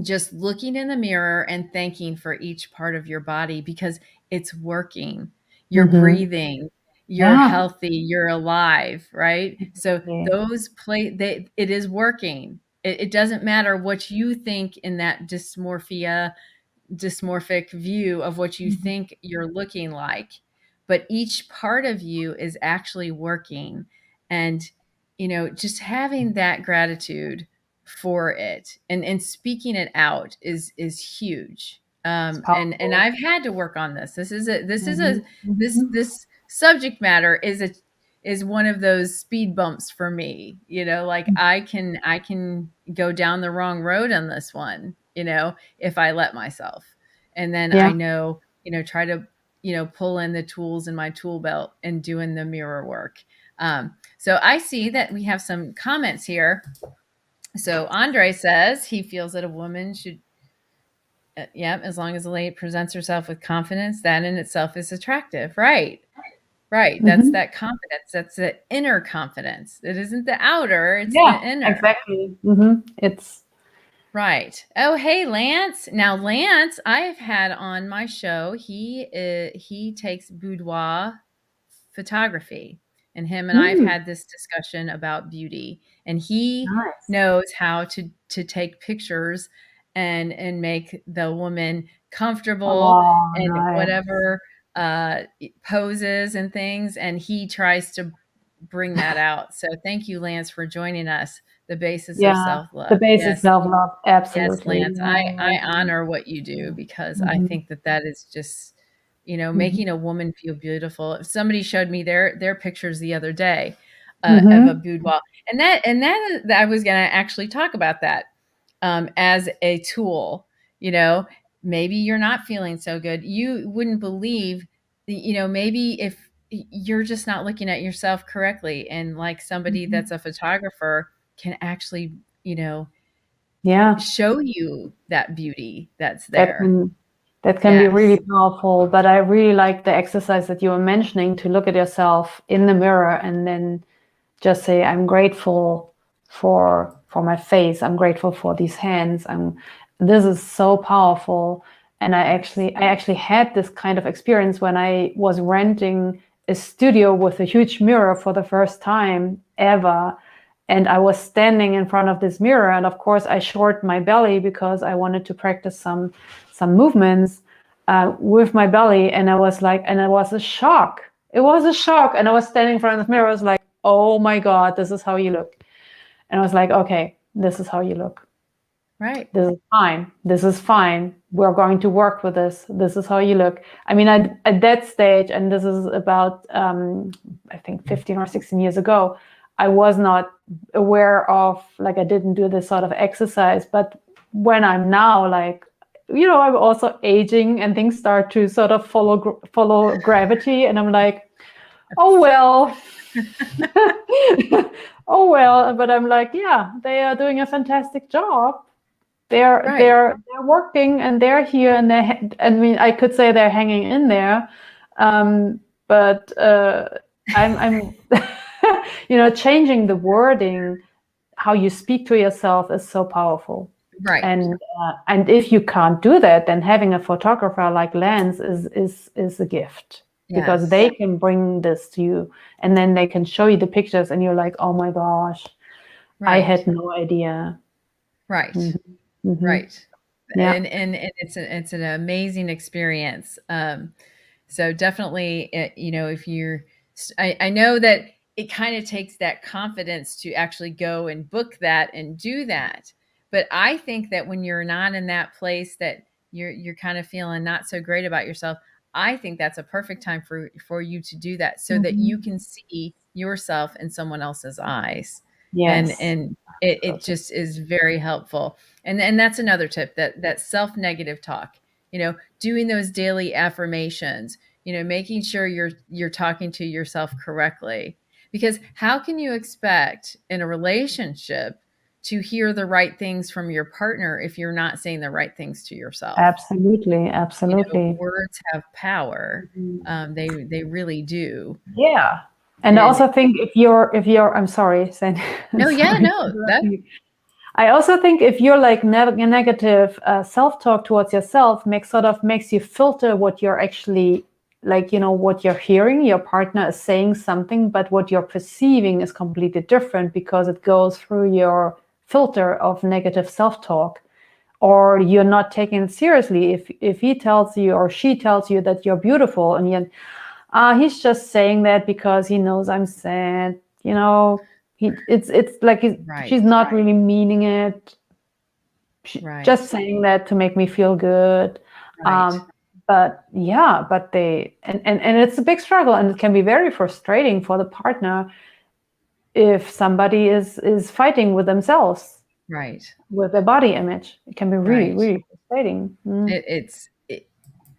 [SPEAKER 1] just looking in the mirror and thanking for each part of your body because it's working. You're
[SPEAKER 2] Mhm.
[SPEAKER 1] breathing, you're
[SPEAKER 2] Yeah.
[SPEAKER 1] healthy, you're alive, right? So
[SPEAKER 2] Yeah.
[SPEAKER 1] it is working. It doesn't matter what you think in that dysmorphic view of what you
[SPEAKER 2] Mhm.
[SPEAKER 1] think you're looking like, but each part of you is actually working. And just having that gratitude for it and speaking it out is huge.
[SPEAKER 2] It's
[SPEAKER 1] And
[SPEAKER 2] powerful.
[SPEAKER 1] I've had to work on this.
[SPEAKER 2] Mhm. Mhm.
[SPEAKER 1] This subject matter is one of those speed bumps for me. Like I can go down the wrong road on this one, if I let myself. And then I
[SPEAKER 2] Yeah.
[SPEAKER 1] know, try to, pull in the tools in my tool belt and doing the mirror work. So I see that we have some comments here. So Andre says he feels that a woman should, yeah, as long as the lady presents herself with confidence, that in itself is attractive. Right. Right. That's
[SPEAKER 2] Mhm.
[SPEAKER 1] that confidence. That's the inner confidence. It isn't the outer, it's the
[SPEAKER 2] Yeah,
[SPEAKER 1] inner.
[SPEAKER 2] exactly. Mhm. It's
[SPEAKER 1] Right. Oh, hey, Lance. Now, Lance, I've had on my show. He takes boudoir photography, and him and I've
[SPEAKER 2] mm,
[SPEAKER 1] had this discussion about beauty. And he
[SPEAKER 2] nice.
[SPEAKER 1] knows how to take pictures and make the woman comfortable
[SPEAKER 2] Oh,
[SPEAKER 1] and
[SPEAKER 2] nice.
[SPEAKER 1] whatever poses and things. And he tries to bring that out. So, thank you, Lance, for joining us. The basis of
[SPEAKER 2] Yeah,
[SPEAKER 1] self
[SPEAKER 2] the
[SPEAKER 1] love.
[SPEAKER 2] base is
[SPEAKER 1] Yes.
[SPEAKER 2] self-love.
[SPEAKER 1] Yes,
[SPEAKER 2] Absolutely.
[SPEAKER 1] Lance.
[SPEAKER 2] Yeah,
[SPEAKER 1] I
[SPEAKER 2] yeah,
[SPEAKER 1] honor what you do because
[SPEAKER 2] yeah.
[SPEAKER 1] I
[SPEAKER 2] Mhm.
[SPEAKER 1] think that that is just,
[SPEAKER 2] Mhm.
[SPEAKER 1] making a woman feel beautiful. If somebody showed me their pictures the other day of a
[SPEAKER 2] Mhm.
[SPEAKER 1] boudoir, and that I was going to actually talk about that as a tool. You know, maybe you're not feeling so good. You wouldn't believe, maybe if you're just not looking at yourself correctly, and like somebody
[SPEAKER 2] Mhm.
[SPEAKER 1] that's a photographer can actually,
[SPEAKER 2] Yeah,
[SPEAKER 1] show you that beauty that's
[SPEAKER 2] that
[SPEAKER 1] there.
[SPEAKER 2] can that can be really
[SPEAKER 1] Yes.
[SPEAKER 2] powerful. But I really like the exercise that you were mentioning to look at yourself in the mirror and then just say, I'm grateful for my face. I'm grateful for these hands. This is so powerful. And
[SPEAKER 1] Yes.
[SPEAKER 2] I actually had this kind of experience when I was renting a studio with a huge mirror for the first time ever. And I was standing in front of this mirror, and of course I shorted my belly because I wanted to practice some movements with my belly. And I was like, and it was a shock. It was a shock. And I was standing in front of the mirror. I was like, oh my God, this is how you look. And I was like, okay, this is how you look.
[SPEAKER 1] Right.
[SPEAKER 2] This is fine. This is fine. We're going to work with this. This is how you look. I mean, at that stage, and this is about, I think, 15 or 16 years ago, I was not aware of, like, I didn't do this sort of exercise. But when I'm now, like, I'm also aging and things start to sort of follow gravity. And I'm like, oh, well, oh, well. But I'm like, yeah, they are doing a fantastic job. they're
[SPEAKER 1] Right.
[SPEAKER 2] they're they're working and they're here and I mean, I could say they're hanging in there, but I'm changing the wording, how you speak to yourself is so powerful.
[SPEAKER 1] Right.
[SPEAKER 2] And if you can't do that, then having a photographer like Lance is a gift, because
[SPEAKER 1] Yes.
[SPEAKER 2] they can bring this to you, and then they can show you the pictures and you're like, oh my gosh, I
[SPEAKER 1] Right.
[SPEAKER 2] had no idea.
[SPEAKER 1] Right.
[SPEAKER 2] Mhm. Mhm.
[SPEAKER 1] Right.
[SPEAKER 2] Yeah.
[SPEAKER 1] And it's an amazing experience. So definitely, if I know that it kind of takes that confidence to actually go and book that and do that. But I think that when you're not in that place that you're kind of feeling not so great about yourself, I think that's a perfect time for you to do that so that you
[SPEAKER 2] Mhm.
[SPEAKER 1] can see yourself in someone else's eyes.
[SPEAKER 2] Yes.
[SPEAKER 1] and it
[SPEAKER 2] Absolutely.
[SPEAKER 1] just is very helpful. And that's another tip, that self-negative talk, doing those daily affirmations, making sure you're talking to yourself correctly. Because how can you expect in a relationship to hear the right things from your partner if you're not saying the right things to yourself?
[SPEAKER 2] Absolutely. Absolutely.
[SPEAKER 1] Words have power.
[SPEAKER 2] Mhm.
[SPEAKER 1] They really do.
[SPEAKER 2] Yeah. And I
[SPEAKER 1] And
[SPEAKER 2] also think if you're I'm sorry, Sandy, I'm
[SPEAKER 1] no, yeah,
[SPEAKER 2] sorry for
[SPEAKER 1] no, that
[SPEAKER 2] interrupting you. I also think if you're like negative self-talk towards yourself makes you filter what you're actually like, what you're hearing. Your partner is saying something, but what you're perceiving is completely different because it goes through your filter of negative self-talk, or you're not taking it seriously. If he tells you or she tells you that you're beautiful, and yet he's just saying that because he knows I'm sad. It's like
[SPEAKER 1] right,
[SPEAKER 2] she's not really meaning it. Just
[SPEAKER 1] right,
[SPEAKER 2] saying that to make me feel good.
[SPEAKER 1] right,
[SPEAKER 2] But yeah, but and it's a big struggle, and it can be very frustrating for the partner if somebody is fighting with themselves,
[SPEAKER 1] right,
[SPEAKER 2] with their body image. It can be really,
[SPEAKER 1] right.
[SPEAKER 2] really frustrating.
[SPEAKER 1] It, it's it,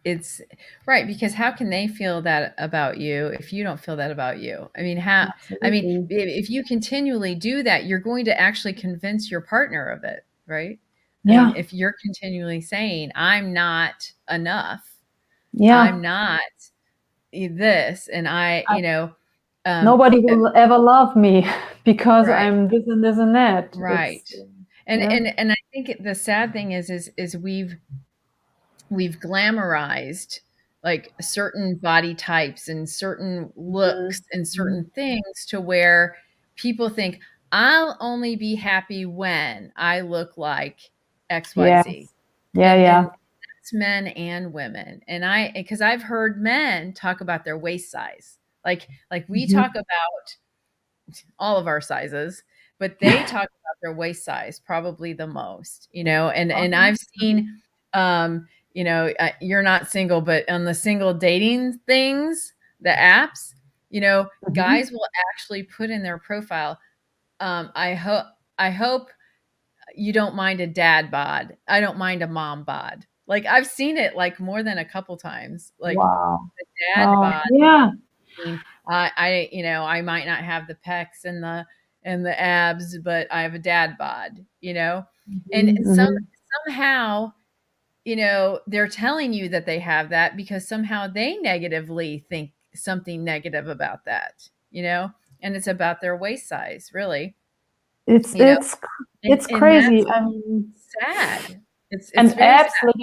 [SPEAKER 1] it's right, because how can they feel that about you if you don't feel that about you?
[SPEAKER 2] Absolutely.
[SPEAKER 1] If you continually do that, you're going to actually convince your partner of it, right?
[SPEAKER 2] Yeah.
[SPEAKER 1] If you're continually saying, I'm not enough,
[SPEAKER 2] Yeah.
[SPEAKER 1] I'm not this, and um,
[SPEAKER 2] Nobody
[SPEAKER 1] uh,
[SPEAKER 2] will ever love me because
[SPEAKER 1] right,
[SPEAKER 2] I'm this and this and that.
[SPEAKER 1] right.
[SPEAKER 2] It's
[SPEAKER 1] And
[SPEAKER 2] yeah.
[SPEAKER 1] I think the sad thing is we've glamorized like certain body types and certain looks
[SPEAKER 2] Mhm.
[SPEAKER 1] and
[SPEAKER 2] Mhm.
[SPEAKER 1] certain things to where people think I'll only be happy when I look like XYZ.
[SPEAKER 2] Yes. Yeah,
[SPEAKER 1] And
[SPEAKER 2] yeah.
[SPEAKER 1] that's men and women. And because I've heard men talk about their waist size. Like we
[SPEAKER 2] Mhm.
[SPEAKER 1] talk about all of our sizes, but they talk about their waist size probably the most, and
[SPEAKER 2] Okay.
[SPEAKER 1] I've seen, you're not single, but on the single dating things, the apps,
[SPEAKER 2] Mhm.
[SPEAKER 1] guys will actually put in their profile, I hope you don't mind a dad bod. I don't mind a mom bod. Like I've seen it like more than a couple times. Like
[SPEAKER 2] Wow.
[SPEAKER 1] the dad
[SPEAKER 2] Oh,
[SPEAKER 1] bod
[SPEAKER 2] yeah.
[SPEAKER 1] mean, I might not have the pecs and the abs, but I have a dad bod, and
[SPEAKER 2] Mhm. Mhm.
[SPEAKER 1] somehow, they're telling you that they have that because somehow they negatively think something negative about that, and it's about their waist size, really,
[SPEAKER 2] It's
[SPEAKER 1] you know,
[SPEAKER 2] it's
[SPEAKER 1] and
[SPEAKER 2] it's
[SPEAKER 1] and
[SPEAKER 2] crazy.
[SPEAKER 1] that's
[SPEAKER 2] I mean,
[SPEAKER 1] sad. It's
[SPEAKER 2] and
[SPEAKER 1] very sad.
[SPEAKER 2] abs, like,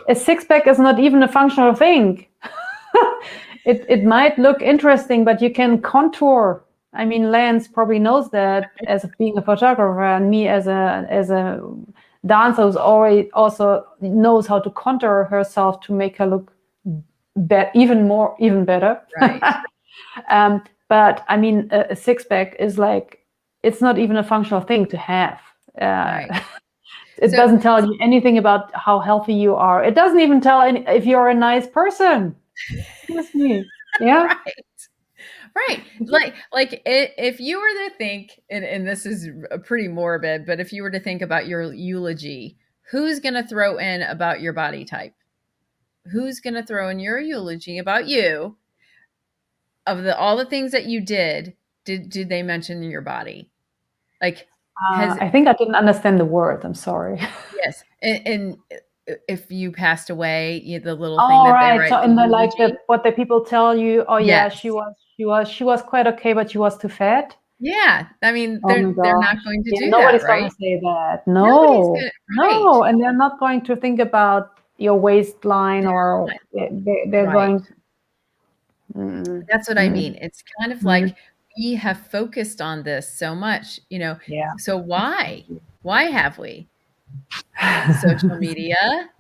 [SPEAKER 2] a six pack is not even a functional thing. It might look interesting, but you can contour. I mean, Lance probably knows that as being a photographer, and me as a dancer who's already also knows how to contour herself to make her look even better.
[SPEAKER 1] Right,
[SPEAKER 2] But I mean, a six pack is like it's not even a functional thing to have.
[SPEAKER 1] right.
[SPEAKER 2] It
[SPEAKER 1] So
[SPEAKER 2] doesn't tell you anything about how healthy you are. It doesn't even tell if you're a nice person. Excuse me. Yeah.
[SPEAKER 1] right. Right. If you were to think, and this is pretty morbid, but if you were to think about your eulogy, who's going to throw in about your body type? Who's going to throw in your eulogy about you of all the things that you did? Did they mention your body? Like, has
[SPEAKER 2] I think I didn't understand the word. I'm sorry.
[SPEAKER 1] yes, and if you passed away, the little thing
[SPEAKER 2] All
[SPEAKER 1] that they
[SPEAKER 2] right.
[SPEAKER 1] write
[SPEAKER 2] So
[SPEAKER 1] the
[SPEAKER 2] in the like
[SPEAKER 1] eulogy.
[SPEAKER 2] what the people tell you, oh yeah,
[SPEAKER 1] Yes.
[SPEAKER 2] she was quite okay, but she was too fat.
[SPEAKER 1] Yeah. I mean,
[SPEAKER 2] Oh my
[SPEAKER 1] they're
[SPEAKER 2] gosh.
[SPEAKER 1] not going to
[SPEAKER 2] Yeah,
[SPEAKER 1] do that,
[SPEAKER 2] nobody's gonna
[SPEAKER 1] right?
[SPEAKER 2] say that.
[SPEAKER 1] Nobody's
[SPEAKER 2] No,
[SPEAKER 1] gonna. Right.
[SPEAKER 2] no, and they're not going to think about your waistline,
[SPEAKER 1] They're
[SPEAKER 2] or they're
[SPEAKER 1] right.
[SPEAKER 2] going. Mm,
[SPEAKER 1] That's what I
[SPEAKER 2] mm,
[SPEAKER 1] mean. It's kind of
[SPEAKER 2] mm.
[SPEAKER 1] like we have focused on this so much,
[SPEAKER 2] Yeah.
[SPEAKER 1] so why? Why have we? Social media,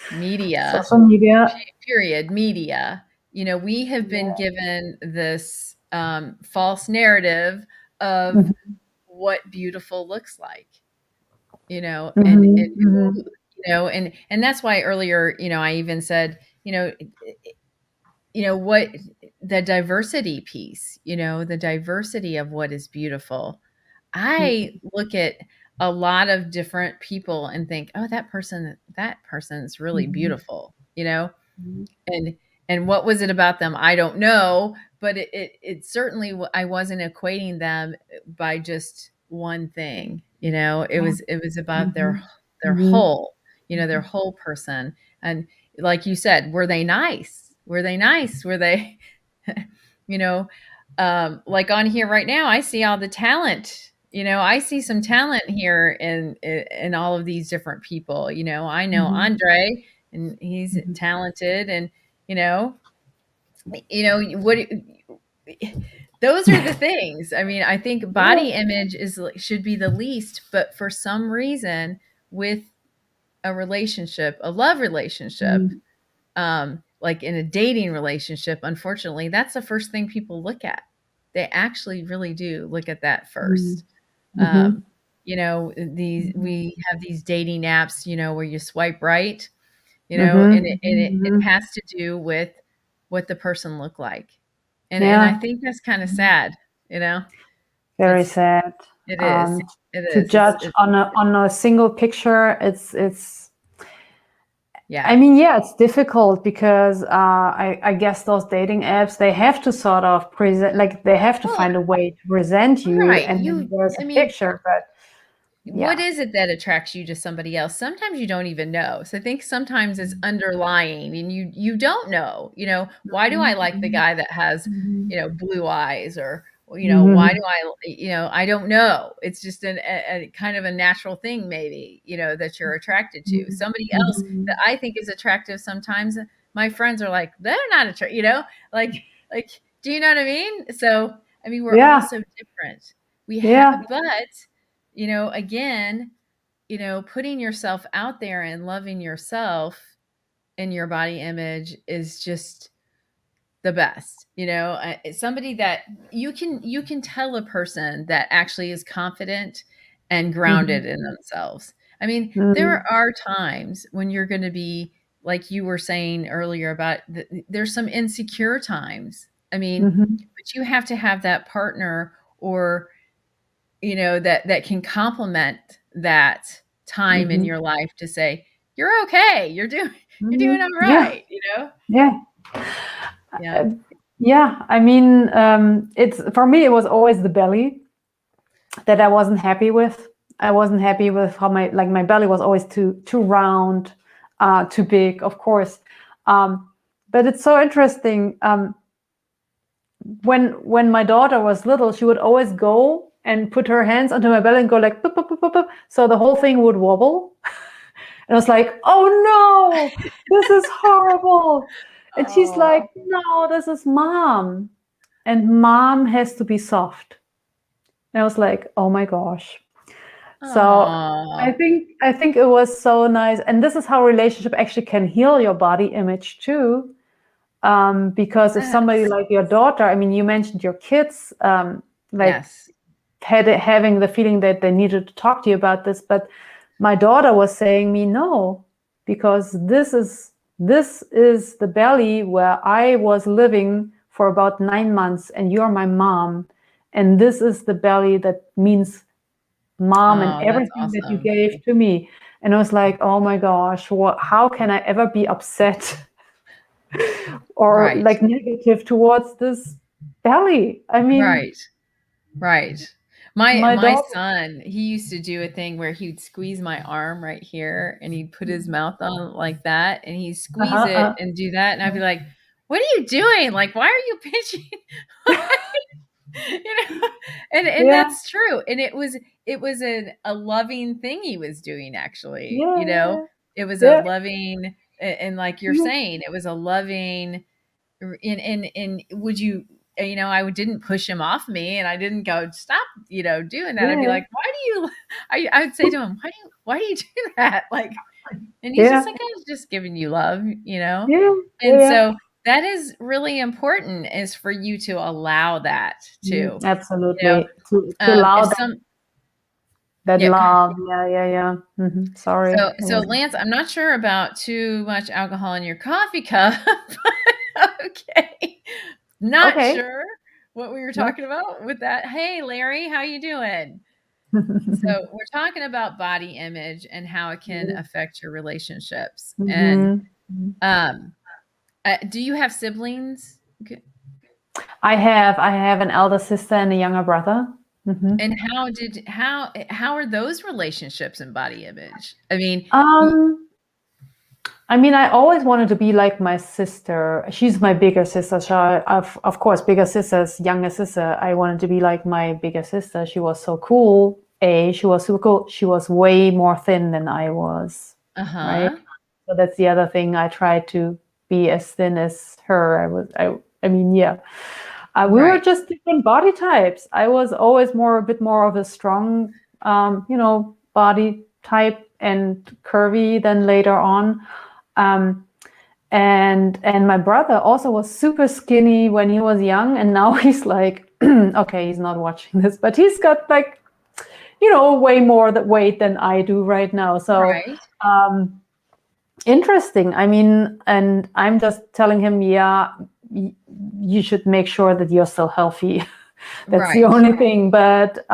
[SPEAKER 2] Social media.
[SPEAKER 1] period, media. We have been
[SPEAKER 2] Yeah.
[SPEAKER 1] given this false narrative of
[SPEAKER 2] Mhm,
[SPEAKER 1] what beautiful looks like, and
[SPEAKER 2] mhm, mhm.
[SPEAKER 1] and that's why earlier, I even said, what the diversity piece, the diversity of what is beautiful. I look at a lot of different people and think, "Oh, that person's really
[SPEAKER 2] Mhm.
[SPEAKER 1] beautiful," you know?
[SPEAKER 2] Mhm.
[SPEAKER 1] And what was it about them? I don't know, but it certainly I wasn't equating them by just one thing, you know?
[SPEAKER 2] Yeah.
[SPEAKER 1] It was about
[SPEAKER 2] Mhm.
[SPEAKER 1] their
[SPEAKER 2] Mhm.
[SPEAKER 1] whole, their
[SPEAKER 2] Mhm.
[SPEAKER 1] whole person. And like you said, were they nice? Were they nice? Were they you know, like on here right now, I see all the talent. I see some talent here in all of these different people. I know
[SPEAKER 2] Mhm.
[SPEAKER 1] Andre, and he's
[SPEAKER 2] Mhm.
[SPEAKER 1] talented, and you know, what. Those are the things. I mean, I think
[SPEAKER 2] Yeah.
[SPEAKER 1] body image should be the least, but for some reason, with a relationship, a love relationship,
[SPEAKER 2] Mhm.
[SPEAKER 1] like in a dating relationship, unfortunately, that's the first thing people look at. They actually really do look at that
[SPEAKER 2] Mhm.
[SPEAKER 1] first.
[SPEAKER 2] Mhm.
[SPEAKER 1] These
[SPEAKER 2] Mhm.
[SPEAKER 1] we have these dating apps, where you swipe right, and
[SPEAKER 2] Mhm.
[SPEAKER 1] it
[SPEAKER 2] Mhm.
[SPEAKER 1] has to do with what the person looked like. And I
[SPEAKER 2] Yeah.
[SPEAKER 1] think that's kind of
[SPEAKER 2] Mhm.
[SPEAKER 1] sad, you know.
[SPEAKER 2] Very
[SPEAKER 1] It's
[SPEAKER 2] sad.
[SPEAKER 1] it is.
[SPEAKER 2] Um,
[SPEAKER 1] It
[SPEAKER 2] to
[SPEAKER 1] is.
[SPEAKER 2] judge on a single picture, it's.
[SPEAKER 1] Yeah.
[SPEAKER 2] I mean, yeah, it's difficult because I guess those dating apps, they have to sort of present, like they have to
[SPEAKER 1] Well,
[SPEAKER 2] find a way to present you,
[SPEAKER 1] right.
[SPEAKER 2] and then there's
[SPEAKER 1] I
[SPEAKER 2] a
[SPEAKER 1] mean,
[SPEAKER 2] picture. But
[SPEAKER 1] what
[SPEAKER 2] yeah.
[SPEAKER 1] is it that attracts you to somebody else? Sometimes you don't even know. So I think sometimes it's underlying and you don't know, why do I like the
[SPEAKER 2] Mhm.
[SPEAKER 1] guy that has,
[SPEAKER 2] Mhm.
[SPEAKER 1] blue eyes, or why do
[SPEAKER 2] Mhm.
[SPEAKER 1] I don't know. It's just a kind of a natural thing maybe, that you're attracted to.
[SPEAKER 2] Mhm.
[SPEAKER 1] Somebody else that
[SPEAKER 2] Mhm.
[SPEAKER 1] I think is attractive sometimes, my friends are like, they're not attractive, like do you know what I mean? So I mean, we're all
[SPEAKER 2] Yeah.
[SPEAKER 1] so different. We have
[SPEAKER 2] Yeah.
[SPEAKER 1] but again, putting yourself out there and loving yourself and your body image is just the best. It's somebody that you can tell a person that actually is confident and
[SPEAKER 2] Mhm.
[SPEAKER 1] grounded in themselves. I mean, there
[SPEAKER 2] Mhm.
[SPEAKER 1] are times when you're going to be like you were saying earlier about there's some insecure times. I mean,
[SPEAKER 2] Mhm.
[SPEAKER 1] but you have to have that partner, or that can complement that time in
[SPEAKER 2] Mhm.
[SPEAKER 1] your life to say you're okay, you're doing
[SPEAKER 2] Mhm.
[SPEAKER 1] all
[SPEAKER 2] Yeah.
[SPEAKER 1] right.
[SPEAKER 2] Yeah.
[SPEAKER 1] Yeah.
[SPEAKER 2] Uh, yeah. I mean, it's for me, it was always the belly that I wasn't happy with. I wasn't happy with how my belly was always too round, too big, of course. Um, but it's so interesting. When my daughter was little, she would always go and put her hands onto my belly and go like, "Boop, boop, boop, boop, boop," so the whole thing would wobble. And I was like, "Oh no, this is horrible." And she's
[SPEAKER 1] Oh.
[SPEAKER 2] like, "No, this is mom, and mom has to be soft." And I was like, "Oh my gosh." So
[SPEAKER 1] Oh.
[SPEAKER 2] I think it was so nice, and this is how relationship actually can heal your body image too. Because if somebody
[SPEAKER 1] Yes.
[SPEAKER 2] like your daughter, I mean, you mentioned your kids, like
[SPEAKER 1] Yes.
[SPEAKER 2] having the feeling that they needed to talk to you about this, but my daughter was saying me no, because this is the belly where I was living for about 9 months, and you're my mom, and this is the belly that means mom and
[SPEAKER 1] Oh, that's
[SPEAKER 2] everything that you
[SPEAKER 1] awesome.
[SPEAKER 2] gave to me. And I was like, oh my gosh, how can I ever be upset or
[SPEAKER 1] Right.
[SPEAKER 2] like negative towards this belly? I mean,
[SPEAKER 1] Right. Right. My
[SPEAKER 2] my
[SPEAKER 1] my
[SPEAKER 2] daughter.
[SPEAKER 1] son, he used to do a thing where he'd squeeze my arm right here and he'd put his mouth on it like that and he'd squeeze
[SPEAKER 2] Uh-huh,
[SPEAKER 1] it and do that and I'd be like, "What are you doing? Like, why are you pinching?" you know and
[SPEAKER 2] yeah,
[SPEAKER 1] that's true, and it was a loving thing he was doing, actually.
[SPEAKER 2] yeah,
[SPEAKER 1] It was a
[SPEAKER 2] yeah,
[SPEAKER 1] loving, and like you're
[SPEAKER 2] yeah,
[SPEAKER 1] saying, it was a loving. And would you, I didn't push him off me, and I didn't go, stop, doing that. I'd be
[SPEAKER 2] yeah,
[SPEAKER 1] like, why do you, I would say to him, why do you do that? Like, and he's just
[SPEAKER 2] yeah,
[SPEAKER 1] like, I was just giving you love.
[SPEAKER 2] yeah,
[SPEAKER 1] And
[SPEAKER 2] yeah.
[SPEAKER 1] so that is really important, is for you to allow that too. You know,
[SPEAKER 2] Absolutely. To allow
[SPEAKER 1] if
[SPEAKER 2] that,
[SPEAKER 1] some,
[SPEAKER 2] that
[SPEAKER 1] yeah, go ahead.
[SPEAKER 2] love. Yeah, yeah, yeah. Sorry,
[SPEAKER 1] So,
[SPEAKER 2] it was.
[SPEAKER 1] Lance, I'm not sure about too much alcohol in your coffee cup. But okay. Not
[SPEAKER 2] Okay.
[SPEAKER 1] sure what we were
[SPEAKER 2] No.
[SPEAKER 1] talking about with that. Hey, Larry, how you doing? So we're talking about body image and how it can affect your relationships. And
[SPEAKER 2] Mhm.
[SPEAKER 1] um, do you have siblings?
[SPEAKER 2] I have an elder sister and a younger brother. Mhm.
[SPEAKER 1] And how are those relationships in body image? I mean,
[SPEAKER 2] Um, I mean, I always wanted to be like my sister. She's my bigger sister. So of course, bigger sister's younger sister. I wanted to be like my bigger sister. She was so cool. She was super cool. She was way more thin than I was, right?
[SPEAKER 1] uh-huh.
[SPEAKER 2] So that's the other thing. I tried to be as thin as her. I mean, yeah. We were
[SPEAKER 1] Right.
[SPEAKER 2] just different body types. I was always a bit more of a strong, body type and curvy than later on. Um, and my brother also was super skinny when he was young, and now he's like, okay, he's not watching this, but he's got like, way more weight than I do right now. So
[SPEAKER 1] Right.
[SPEAKER 2] interesting. I mean, and I'm just telling him, yeah, you should make sure that you're still healthy. That's the
[SPEAKER 1] Right.
[SPEAKER 2] only thing. But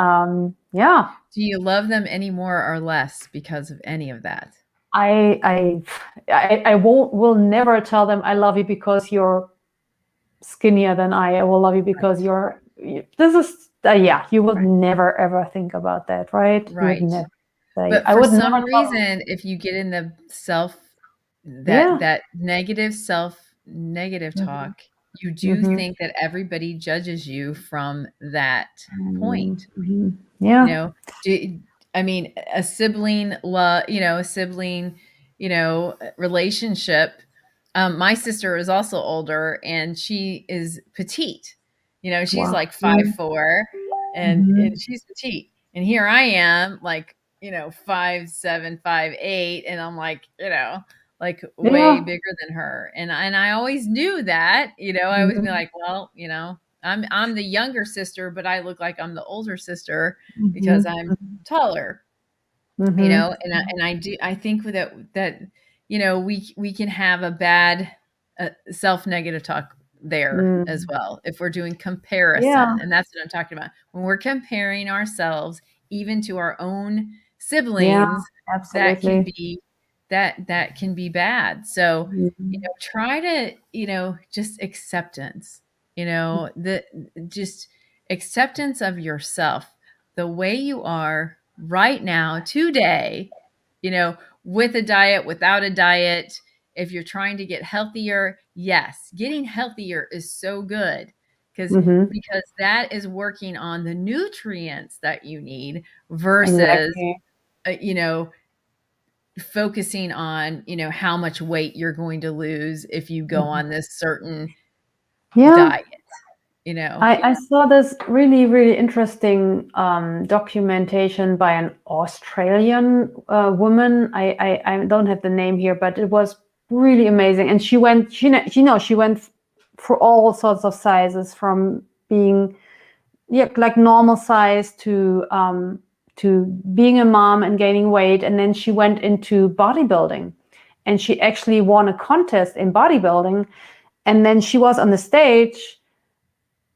[SPEAKER 2] yeah,
[SPEAKER 1] Do you love them any more or less because of any of that?
[SPEAKER 2] I I will never tell them I love you because you're skinnier than I will love you because this is yeah, you would never ever think about that, right? You would
[SPEAKER 1] Right.
[SPEAKER 2] never say,
[SPEAKER 1] But
[SPEAKER 2] I
[SPEAKER 1] for
[SPEAKER 2] would never
[SPEAKER 1] some
[SPEAKER 2] tell them,
[SPEAKER 1] reason, if you get in the
[SPEAKER 2] yeah.
[SPEAKER 1] that negative
[SPEAKER 2] Hmm.
[SPEAKER 1] talk, you do
[SPEAKER 2] Hmm.
[SPEAKER 1] think that everybody judges you from that point.
[SPEAKER 2] Hmm.
[SPEAKER 1] You
[SPEAKER 2] Yeah.
[SPEAKER 1] know, do I mean a sibling love, a sibling, relationship. My sister is also older and she is petite. She's
[SPEAKER 2] Wow.
[SPEAKER 1] like 5'4" and
[SPEAKER 2] Hmm.
[SPEAKER 1] she's petite. And here I am like, 5'7", 5'8", and I'm like way
[SPEAKER 2] Yeah.
[SPEAKER 1] bigger than her. And I always knew that, I always be
[SPEAKER 2] Hmm.
[SPEAKER 1] like, well, I'm the younger sister, but I look like I'm the older sister because
[SPEAKER 2] Hmm.
[SPEAKER 1] I'm taller,
[SPEAKER 2] Hmm.
[SPEAKER 1] and I think that we can have a bad self-negative talk there as
[SPEAKER 2] Mm.
[SPEAKER 1] well if we're doing
[SPEAKER 2] Yeah.
[SPEAKER 1] comparison, and that's what I'm talking about. When we're comparing ourselves even to our own
[SPEAKER 2] Yeah.
[SPEAKER 1] siblings, that can
[SPEAKER 2] Absolutely.
[SPEAKER 1] be that can be bad. So,
[SPEAKER 2] Mhm.
[SPEAKER 1] try to, just acceptance, the just acceptance of yourself, the way you are right now, today, you know, with a diet, without a diet. If you're trying to get healthier, yes, getting healthier is so good because
[SPEAKER 2] Mhm.
[SPEAKER 1] because that is working on the nutrients that you need versus
[SPEAKER 2] Exactly.
[SPEAKER 1] uh, you know focusing on how much weight you're going to lose if you go
[SPEAKER 2] Mhm.
[SPEAKER 1] on this certain
[SPEAKER 2] Yeah.
[SPEAKER 1] diet, you know.
[SPEAKER 2] I saw this really, really interesting documentation by an Australian woman. I don't have the name here, but it was really amazing. And she went for all sorts of sizes, from being, yeah, like normal size to being a mom and gaining weight. And then she went into bodybuilding, and she actually won a contest in bodybuilding. And then she was on the stage,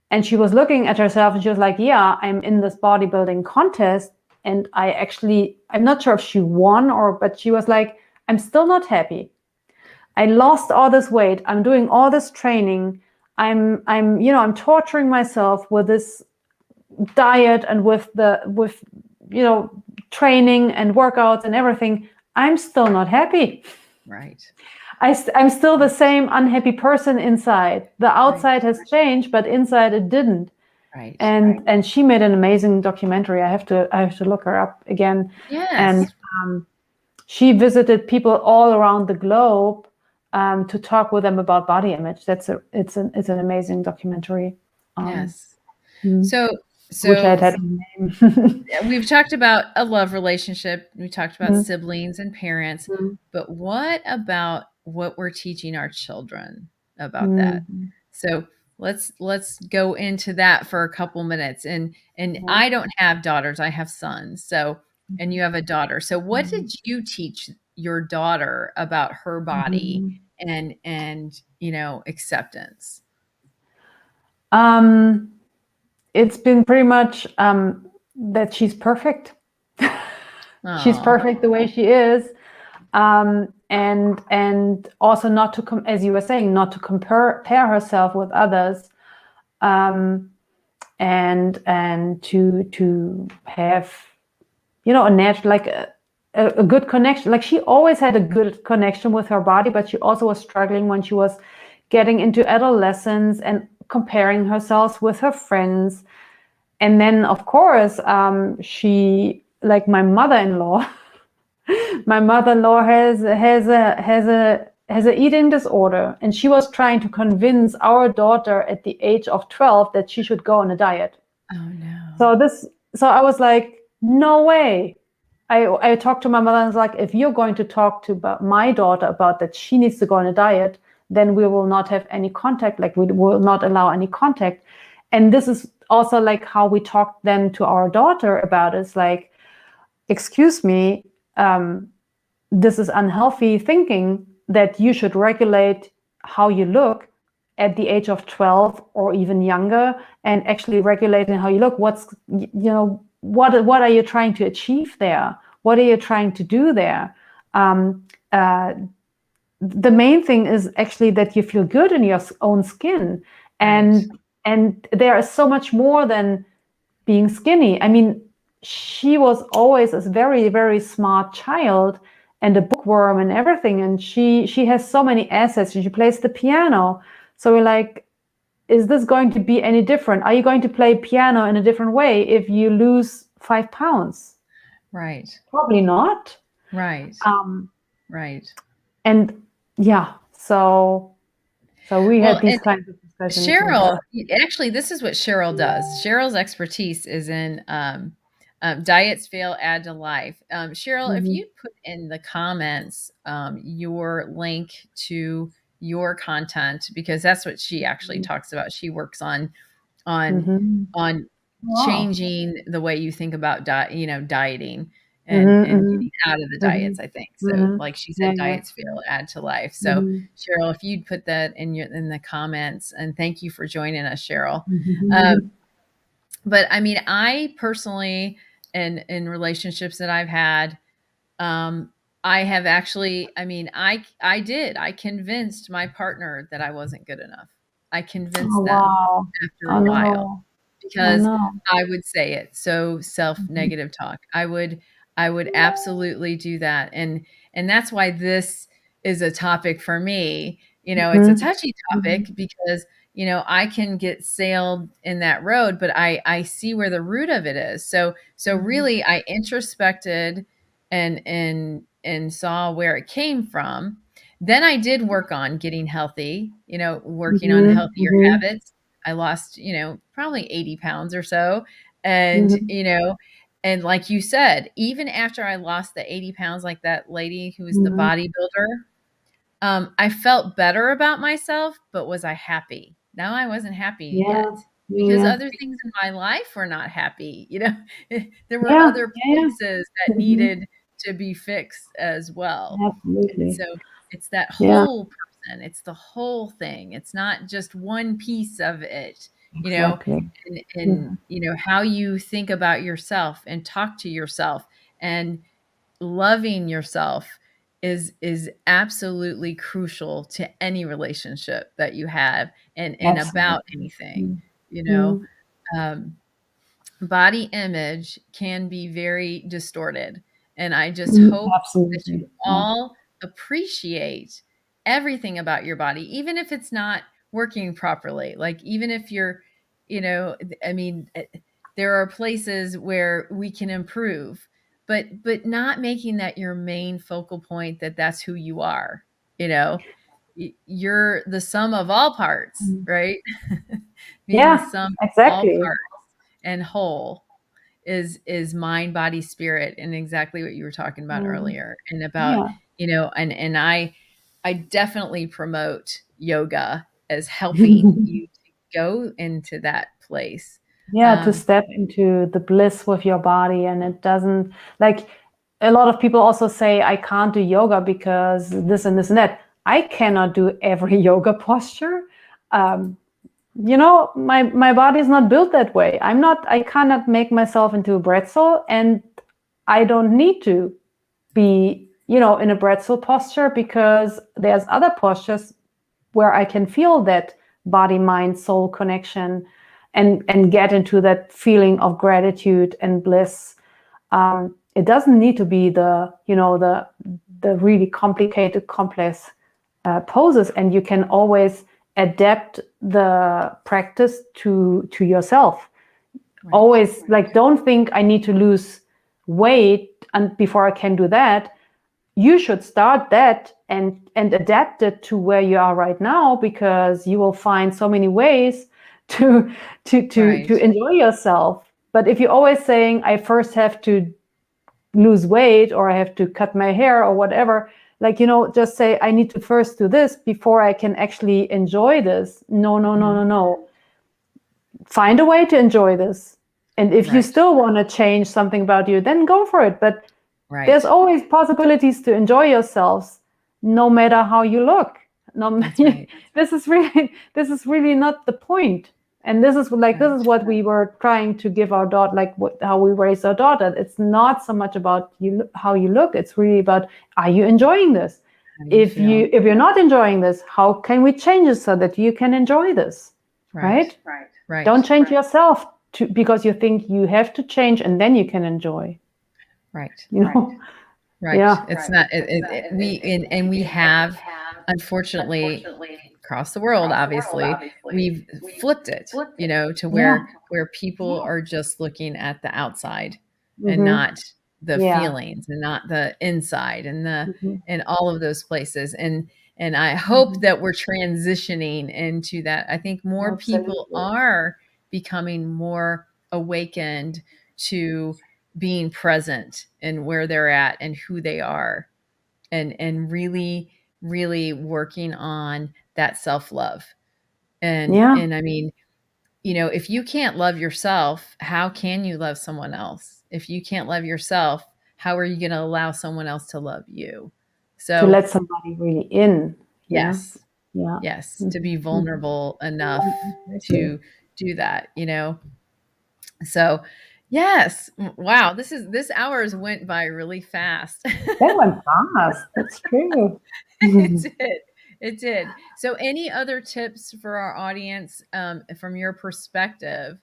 [SPEAKER 2] and she was looking at herself, and she was like, yeah, I'm in this bodybuilding contest. And I'm not sure if she won, but she was like, I'm still not happy. I lost all this weight. I'm doing all this training. I'm torturing myself with this diet and with you know training and workouts and everything. I'm still not happy.
[SPEAKER 1] Right.
[SPEAKER 2] I'm still the same unhappy person inside. The
[SPEAKER 1] Right.
[SPEAKER 2] outside has changed, but inside it didn't.
[SPEAKER 1] Right.
[SPEAKER 2] And she made an amazing documentary. I have to look her up again. And
[SPEAKER 1] Yes.
[SPEAKER 2] she visited people all around the globe to talk with them about body image. It's an amazing documentary. Um,
[SPEAKER 1] Yes.
[SPEAKER 2] mm,
[SPEAKER 1] So
[SPEAKER 2] I wish I had
[SPEAKER 1] so
[SPEAKER 2] had her name.
[SPEAKER 1] we've talked about a love relationship, we talked about
[SPEAKER 2] Mm,
[SPEAKER 1] siblings and parents,
[SPEAKER 2] mm,
[SPEAKER 1] but what about what we're teaching our children about that?
[SPEAKER 2] mm,
[SPEAKER 1] So let's go into that for a couple minutes. And
[SPEAKER 2] yeah.
[SPEAKER 1] I don't have daughters, I have sons. So, and you have a daughter. So what
[SPEAKER 2] Mm,
[SPEAKER 1] did you teach your daughter about her body
[SPEAKER 2] mm.
[SPEAKER 1] and acceptance?
[SPEAKER 2] Um, it's been pretty much. that she's perfect. She's
[SPEAKER 1] Oh,
[SPEAKER 2] perfect the way she is. And also not to as you were saying, not to compare herself with others, and to have, you know, a natural, like a good connection. Like she always had a good connection with her body, but she also was struggling when she was getting into adolescence and comparing herself with her friends. And then, of course, she, like my mother-in-law, my mother-in-law has a eating disorder, and she was trying to convince our daughter at the age of 12 that she should go on a diet.
[SPEAKER 1] oh no.
[SPEAKER 2] So I was like, no way. I talked to my mother and was like, if you're going to talk to my daughter about that she needs to go on a diet, then we will not have any contact. Like we will not allow any contact. And this is also like how we talked then to our daughter about it. It's like, excuse me, this is unhealthy thinking that you should regulate how you look at the age of 12 or even younger, and actually regulating how you look. What's, you know, what are you trying to achieve there? What are you trying to do there? The main thing is actually that you feel good in your own skin, and
[SPEAKER 1] Right.
[SPEAKER 2] and there is so much more than being skinny. I mean, she was always a very, very smart child and a bookworm and everything. And she has so many assets. She plays the piano. So we're like, is this going to be any different? Are you going to play piano in a different way if you lose 5 pounds?
[SPEAKER 1] Right.
[SPEAKER 2] Probably not.
[SPEAKER 1] Right. Right.
[SPEAKER 2] And yeah, so we
[SPEAKER 1] Well,
[SPEAKER 2] had these
[SPEAKER 1] and
[SPEAKER 2] kinds of discussions with
[SPEAKER 1] Cheryl,
[SPEAKER 2] her.
[SPEAKER 1] actually, this is what Cheryl does. Cheryl's expertise is in diets fail, add to life. Cheryl, if
[SPEAKER 2] Mm-hmm.
[SPEAKER 1] you'd put in the comments your link to your content, because that's what she actually talks about. She works on
[SPEAKER 2] Mm-hmm.
[SPEAKER 1] on
[SPEAKER 2] Wow.
[SPEAKER 1] changing the way you think about dieting and
[SPEAKER 2] Mm-hmm.
[SPEAKER 1] getting out of the
[SPEAKER 2] Mm-hmm.
[SPEAKER 1] diets, I think. So
[SPEAKER 2] Mm-hmm.
[SPEAKER 1] like she
[SPEAKER 2] Yeah,
[SPEAKER 1] said,
[SPEAKER 2] yeah.
[SPEAKER 1] diets fail, add to life. So
[SPEAKER 2] Mm-hmm.
[SPEAKER 1] Cheryl, if you'd put that in the comments, and thank you for joining us, Cheryl. Um,
[SPEAKER 2] Mm-hmm.
[SPEAKER 1] but I mean, I personally, in relationships that I've had, um, I have actually, I mean, I convinced my partner that I wasn't good enough. I
[SPEAKER 2] Oh,
[SPEAKER 1] convinced them
[SPEAKER 2] wow.
[SPEAKER 1] after
[SPEAKER 2] Oh,
[SPEAKER 1] a while
[SPEAKER 2] no. Oh,
[SPEAKER 1] because
[SPEAKER 2] no.
[SPEAKER 1] I would say it. So
[SPEAKER 2] Mhm.
[SPEAKER 1] self-negative talk. I would absolutely do that. And that's why this is a topic for me. You know, it's a
[SPEAKER 2] Mhm.
[SPEAKER 1] touchy
[SPEAKER 2] Mhm.
[SPEAKER 1] topic because, you know, I can get sailed in that road, but I see where the root of it is. So
[SPEAKER 2] Mhm.
[SPEAKER 1] really I introspected and saw where it came from. Then I did work on getting healthy, you know, working on
[SPEAKER 2] Mhm.
[SPEAKER 1] healthier
[SPEAKER 2] Mhm.
[SPEAKER 1] habits. I lost, you know, probably 80 pounds or so. And,
[SPEAKER 2] Mhm.
[SPEAKER 1] you know, and like you said, even after I lost the 80 pounds, like that lady who was the
[SPEAKER 2] Mhm.
[SPEAKER 1] bodybuilder, I felt better about myself, but was I happy? No, I wasn't happy
[SPEAKER 2] Yeah.
[SPEAKER 1] yet because
[SPEAKER 2] Yeah.
[SPEAKER 1] other things in my life were not happy. You know, there were
[SPEAKER 2] Yeah.
[SPEAKER 1] other
[SPEAKER 2] Yeah. Yeah.
[SPEAKER 1] places that
[SPEAKER 2] Mhm.
[SPEAKER 1] needed to be fixed as well. And
[SPEAKER 2] Absolutely.
[SPEAKER 1] so it's that
[SPEAKER 2] Yeah.
[SPEAKER 1] whole person, it's the whole thing. It's not just one piece of it, you know,
[SPEAKER 2] Exactly.
[SPEAKER 1] and
[SPEAKER 2] Mhm.
[SPEAKER 1] you know, how you think about yourself and talk to yourself and loving yourself is absolutely crucial to any relationship that you have and about
[SPEAKER 2] Absolutely.
[SPEAKER 1] anything,
[SPEAKER 2] Mhm.
[SPEAKER 1] you know.
[SPEAKER 2] Mhm.
[SPEAKER 1] Um, body image can be very distorted. And I just
[SPEAKER 2] Mhm.
[SPEAKER 1] hope that you
[SPEAKER 2] Absolutely. Yeah.
[SPEAKER 1] all appreciate everything about your body, even if it's not working properly. Like, even if you're, you know, I mean, there are places where we can improve, but not making that your main focal point that that's who you are, you know. You're the sum of all parts,
[SPEAKER 2] Mhm.
[SPEAKER 1] right? Being the
[SPEAKER 2] Yeah.
[SPEAKER 1] sum of all
[SPEAKER 2] Exactly.
[SPEAKER 1] parts and whole is mind, body, spirit, and exactly what you were talking about
[SPEAKER 2] Mhm.
[SPEAKER 1] earlier, and about,
[SPEAKER 2] Yeah.
[SPEAKER 1] you know, and I definitely promote yoga as helping you to go into that place.
[SPEAKER 2] Yeah, to
[SPEAKER 1] um
[SPEAKER 2] step into the bliss with your body. And it doesn't, like, a lot of people also say, I can't do yoga because this and this and that. I cannot do every yoga posture. Um, my body is not built that way. I cannot make myself into a pretzel, and I don't need to be, in a pretzel posture, because there's other postures where I can feel that body, mind, soul connection, and get into that feeling of gratitude and bliss. It doesn't need to be the really complicated, complex poses, and you can always adapt the practice to yourself. Right. Always, like, don't think I need to lose weight and before I can do that. You should start that and adapt it to where you are right now, because you will find so many ways to enjoy yourself. But if you're always saying, I first have to lose weight, or I have to cut my hair, or whatever, like, just say, I need to first do this before I can actually enjoy this. No. Find a way to enjoy this. And if you still want to change something about you, then go for it. But there's always possibilities to enjoy yourselves, no matter how you look. This is really not the point. And this is what we were trying to give our daughter, like how we raise our daughter. It's not so much about how you look. It's really about, are you enjoying this? If you're not enjoying this, how can we change it so that you can enjoy this? Right. Don't change yourself because you think you have to change and then you can enjoy.
[SPEAKER 1] Right.
[SPEAKER 2] Right. Yeah.
[SPEAKER 1] It's not. We have, unfortunately, across the world, obviously, we've flipped it, to where people are just looking at the outside and not the feelings, and not the inside, and and all of those places. And I hope that we're transitioning into that. I think more people are becoming more awakened to being present and where they're at and who they are, and really, really working on that self-love. And I mean, if you can't love yourself, how can you love someone else? If you can't love yourself, how are you going to allow someone else to love you? So
[SPEAKER 2] to let somebody really in.
[SPEAKER 1] Yes. To be vulnerable enough to do that, So yes. Wow. This hours went by really fast.
[SPEAKER 2] That went fast. That's true.
[SPEAKER 1] It did. So any other tips for our audience, from your perspective,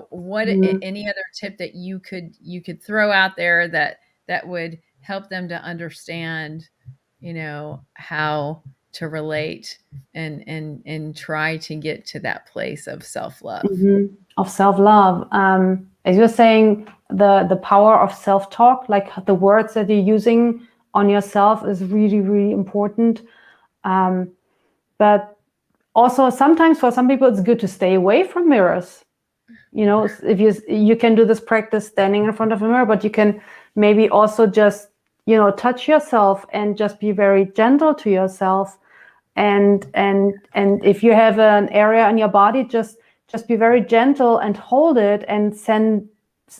[SPEAKER 1] what, any other tip that you could throw out there that would help them to understand, how to relate and try to get to that place of self-love.
[SPEAKER 2] Of self-love. As you're saying, the power of self-talk, like the words that you're using on yourself, is really, really important. But also sometimes for some people, it's good to stay away from mirrors. If you can do this practice standing in front of a mirror, but you can maybe also just, touch yourself and just be very gentle to yourself. And if you have an area in your body, just be very gentle and hold it and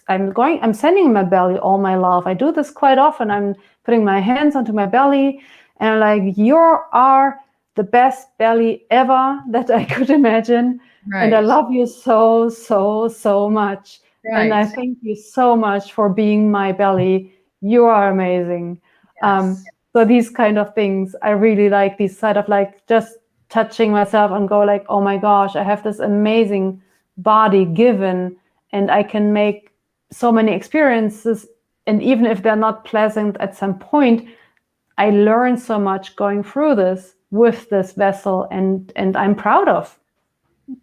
[SPEAKER 2] I'm sending my belly all my love. I do this quite often. I'm putting my hands onto my belly and I'm like, you are the best belly ever that I could imagine. Right. And I love you so, so, so much. Right. And I thank you so much for being my belly. You are amazing. Yes. So these kind of things, I really like, these side of like just touching myself and go like, oh my gosh, I have this amazing body given and I can make so many experiences. And even if they're not pleasant at some point, I learned so much going through this with this vessel, and I'm proud of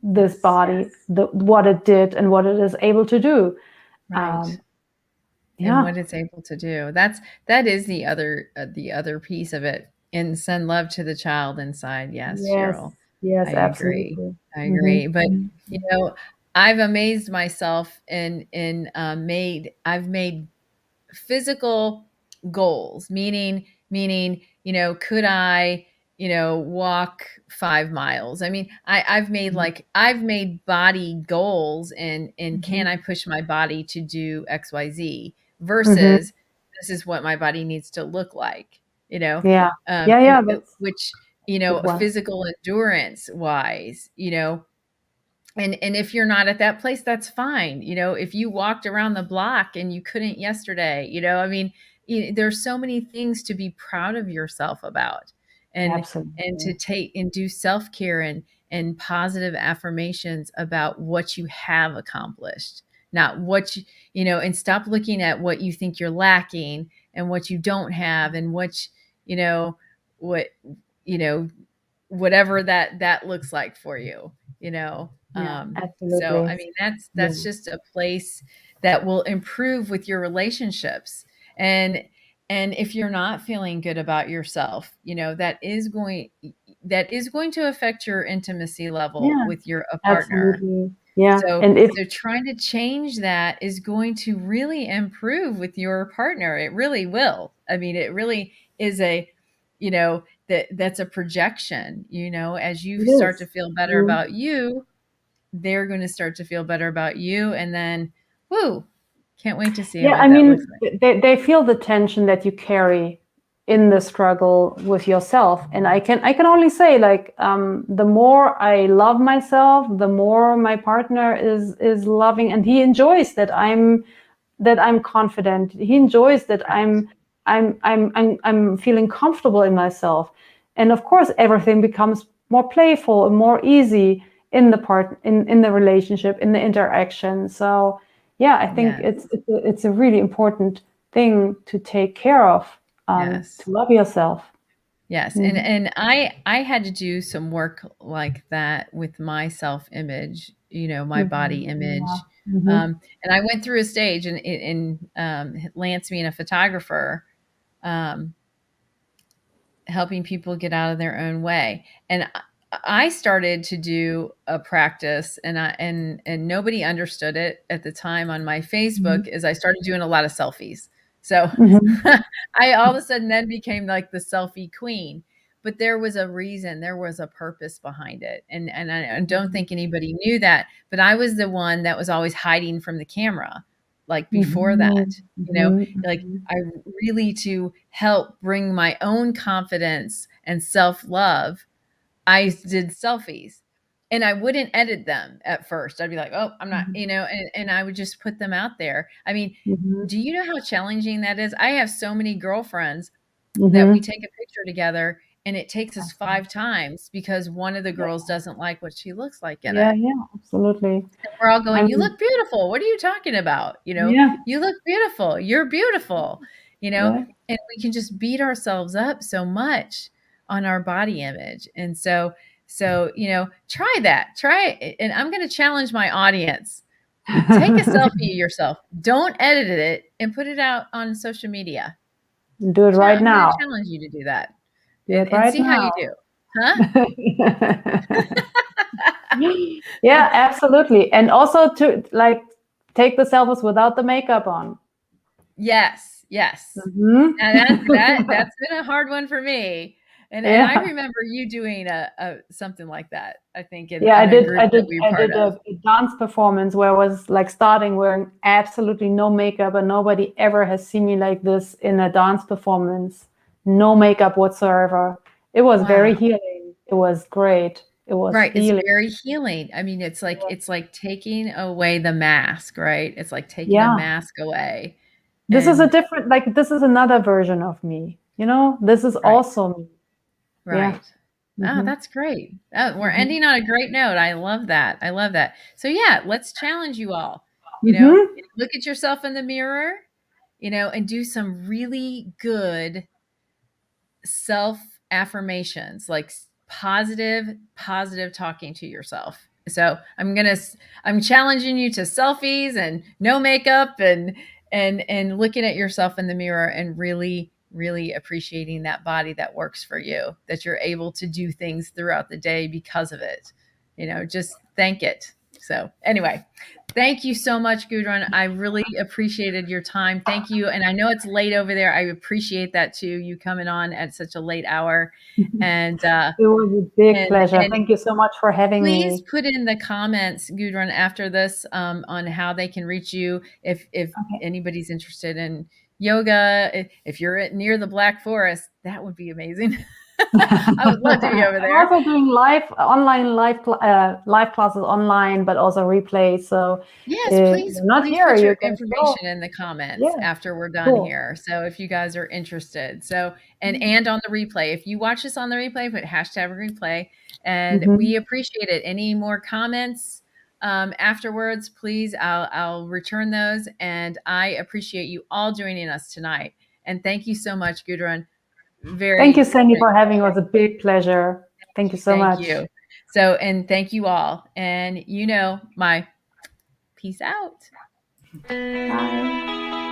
[SPEAKER 2] this body, what it did and what it is able to do.
[SPEAKER 1] Right. And what it's able to do. That is the other piece of it. And send love to the child inside. Yes, Cheryl.
[SPEAKER 2] Yes,
[SPEAKER 1] I
[SPEAKER 2] absolutely.
[SPEAKER 1] I agree. But I've amazed myself and I've made physical goals, meaning, could I, walk 5 miles? I mean, I've made body goals and can I push my body to do XYZ versus this is what my body needs to look like,
[SPEAKER 2] That's
[SPEAKER 1] which, physical endurance wise, And if you're not at that place, that's fine. If you walked around the block and you couldn't yesterday, I mean, there's so many things to be proud of yourself about, and to
[SPEAKER 2] Absolutely.
[SPEAKER 1] take and do self-care and positive affirmations about what you have accomplished, not what and stop looking at what you think you're lacking and what you don't have and you know what you know whatever that looks like for you, you know.
[SPEAKER 2] Yeah,
[SPEAKER 1] So
[SPEAKER 2] absolutely.
[SPEAKER 1] I mean, that's
[SPEAKER 2] Yeah.
[SPEAKER 1] just a place that will improve with your relationships. And if you're not feeling good about yourself, that is going to affect your intimacy level
[SPEAKER 2] Yeah,
[SPEAKER 1] with your a partner.
[SPEAKER 2] absolutely. Yeah.
[SPEAKER 1] So
[SPEAKER 2] And if
[SPEAKER 1] so trying to change that is going to really improve with your partner. It really will. I mean, it really is that's a projection, as you
[SPEAKER 2] it
[SPEAKER 1] start to
[SPEAKER 2] is.
[SPEAKER 1] feel better
[SPEAKER 2] Mhm.
[SPEAKER 1] about you, they're going to start to feel better about you, and then whoo, can't wait to see
[SPEAKER 2] Yeah, I
[SPEAKER 1] what that looks
[SPEAKER 2] mean,
[SPEAKER 1] like.
[SPEAKER 2] they feel the tension that you carry in the struggle with yourself. And I can only say, like, the more I love myself, the more my partner is loving, and he enjoys that I'm confident. He enjoys that
[SPEAKER 1] Right.
[SPEAKER 2] I'm feeling comfortable in myself. And of course, everything becomes more playful and more easy in the relationship, in the interaction. So yeah, I think
[SPEAKER 1] Yes.
[SPEAKER 2] it's a really important thing to take care of,
[SPEAKER 1] Yes.
[SPEAKER 2] to love yourself.
[SPEAKER 1] Yes, and
[SPEAKER 2] Mhm.
[SPEAKER 1] and I had to do some work like that with my self-image, my body
[SPEAKER 2] Mhm. Yeah.
[SPEAKER 1] image.
[SPEAKER 2] Mhm.
[SPEAKER 1] And I went through a stage, and Lance being a photographer, um, helping people get out of their own way. And I started to do a practice, and nobody understood it at the time on my
[SPEAKER 2] Mhm.
[SPEAKER 1] Facebook, is I started doing a lot of selfies. So
[SPEAKER 2] Mhm.
[SPEAKER 1] I all of a sudden then became like the selfie queen. But there was a reason, there was a purpose behind it. And I don't think anybody knew that, but I was the one that was always hiding from the camera, like before
[SPEAKER 2] Mhm.
[SPEAKER 1] that,
[SPEAKER 2] Mhm.
[SPEAKER 1] like
[SPEAKER 2] Mhm.
[SPEAKER 1] I really, to help bring my own confidence and self-love, I did selfies, and I wouldn't edit them at first. I'd be like, "Oh, I'm not,"
[SPEAKER 2] Mhm.
[SPEAKER 1] and I would just put them out there. I mean,
[SPEAKER 2] Mhm.
[SPEAKER 1] do you know how challenging that is? I have so many girlfriends that we
[SPEAKER 2] Mhm.
[SPEAKER 1] take a picture together, and it takes us 5 times because one of the girls doesn't like what she looks like in
[SPEAKER 2] Yeah,
[SPEAKER 1] it.
[SPEAKER 2] yeah, absolutely.
[SPEAKER 1] We're all going, "You
[SPEAKER 2] I'm
[SPEAKER 1] look beautiful. What are you talking about?"
[SPEAKER 2] Yeah,
[SPEAKER 1] "You look beautiful. You're beautiful."
[SPEAKER 2] yeah.
[SPEAKER 1] And we can just beat ourselves up so much on our body image. And so, try that. Try it. And I'm going to challenge my audience. Take a selfie of yourself. Don't edit it and put it out on social media.
[SPEAKER 2] Do it right
[SPEAKER 1] I'm going to
[SPEAKER 2] now.
[SPEAKER 1] challenge you to do that,
[SPEAKER 2] Do
[SPEAKER 1] and
[SPEAKER 2] it
[SPEAKER 1] and
[SPEAKER 2] right
[SPEAKER 1] see how you
[SPEAKER 2] now.
[SPEAKER 1] do. Huh?
[SPEAKER 2] Yeah, absolutely. And also to, like, take the selfies without the makeup on.
[SPEAKER 1] Yes, yes.
[SPEAKER 2] Mhm.
[SPEAKER 1] And that's been a hard one for me. And I
[SPEAKER 2] Yeah.
[SPEAKER 1] remember you doing a something like that, I think in
[SPEAKER 2] Yeah, I
[SPEAKER 1] in a
[SPEAKER 2] did.
[SPEAKER 1] group
[SPEAKER 2] I
[SPEAKER 1] that
[SPEAKER 2] did.
[SPEAKER 1] we were
[SPEAKER 2] I
[SPEAKER 1] part
[SPEAKER 2] did
[SPEAKER 1] of.
[SPEAKER 2] a dance performance where I was like starting wearing absolutely no makeup, and nobody ever has seen me like this in a dance performance. No makeup whatsoever. It was very
[SPEAKER 1] Wow.
[SPEAKER 2] healing. It was great. It was
[SPEAKER 1] Right, it's
[SPEAKER 2] healing.
[SPEAKER 1] very healing. I mean, it's like taking away the mask, right? It's like taking a
[SPEAKER 2] Yeah.
[SPEAKER 1] mask away.
[SPEAKER 2] This is a
[SPEAKER 1] And
[SPEAKER 2] different, like, this is another version of me. This is
[SPEAKER 1] right,
[SPEAKER 2] also me. Yeah.
[SPEAKER 1] right. Oh,
[SPEAKER 2] Hmm.
[SPEAKER 1] that's great. Oh, we're
[SPEAKER 2] Hmm.
[SPEAKER 1] ending on a great note. I love that. I love that. So yeah, let's challenge you all.
[SPEAKER 2] Hmm.
[SPEAKER 1] Look at yourself in the mirror, and do some really good self affirmations, like positive talking to yourself. So I'm challenging you to selfies and no makeup, and looking at yourself in the mirror and really, really appreciating that body that works for you, that you're able to do things throughout the day because of it. Just thank it. So anyway, thank you so much, Gudrun. I really appreciated your time. Thank you. And I know it's late over there. I appreciate that too. You coming on at such a late hour. And uh
[SPEAKER 2] It was a big
[SPEAKER 1] and
[SPEAKER 2] pleasure.
[SPEAKER 1] and
[SPEAKER 2] Thank you so much for having
[SPEAKER 1] please
[SPEAKER 2] me.
[SPEAKER 1] put in the comments, Gudrun, after this, on how they can reach you if
[SPEAKER 2] Okay.
[SPEAKER 1] anybody's interested in yoga. If you're near the Black Forest, that would be amazing. I would love to be over
[SPEAKER 2] I'm
[SPEAKER 1] there.
[SPEAKER 2] also doing live classes online, but also replays. So
[SPEAKER 1] Yes,
[SPEAKER 2] if
[SPEAKER 1] please,
[SPEAKER 2] you're not
[SPEAKER 1] please
[SPEAKER 2] here,
[SPEAKER 1] put your
[SPEAKER 2] you can still,
[SPEAKER 1] information in the comments
[SPEAKER 2] yeah,
[SPEAKER 1] after we're done
[SPEAKER 2] cool.
[SPEAKER 1] here. So if you guys are interested. So
[SPEAKER 2] Mm-hmm.
[SPEAKER 1] and on the replay. If you watch this on the replay, put hashtag replay. And
[SPEAKER 2] Mm-hmm.
[SPEAKER 1] we appreciate it. Any more comments afterwards, please. I'll return those. And I appreciate you all joining us tonight. And thank you so much, Gudrun.
[SPEAKER 2] Thank you,
[SPEAKER 1] Very,
[SPEAKER 2] Sandy,
[SPEAKER 1] very
[SPEAKER 2] for having. It was a big pleasure. Thank you so
[SPEAKER 1] thank
[SPEAKER 2] much.
[SPEAKER 1] you. So and thank you all. And my peace out.
[SPEAKER 2] Bye.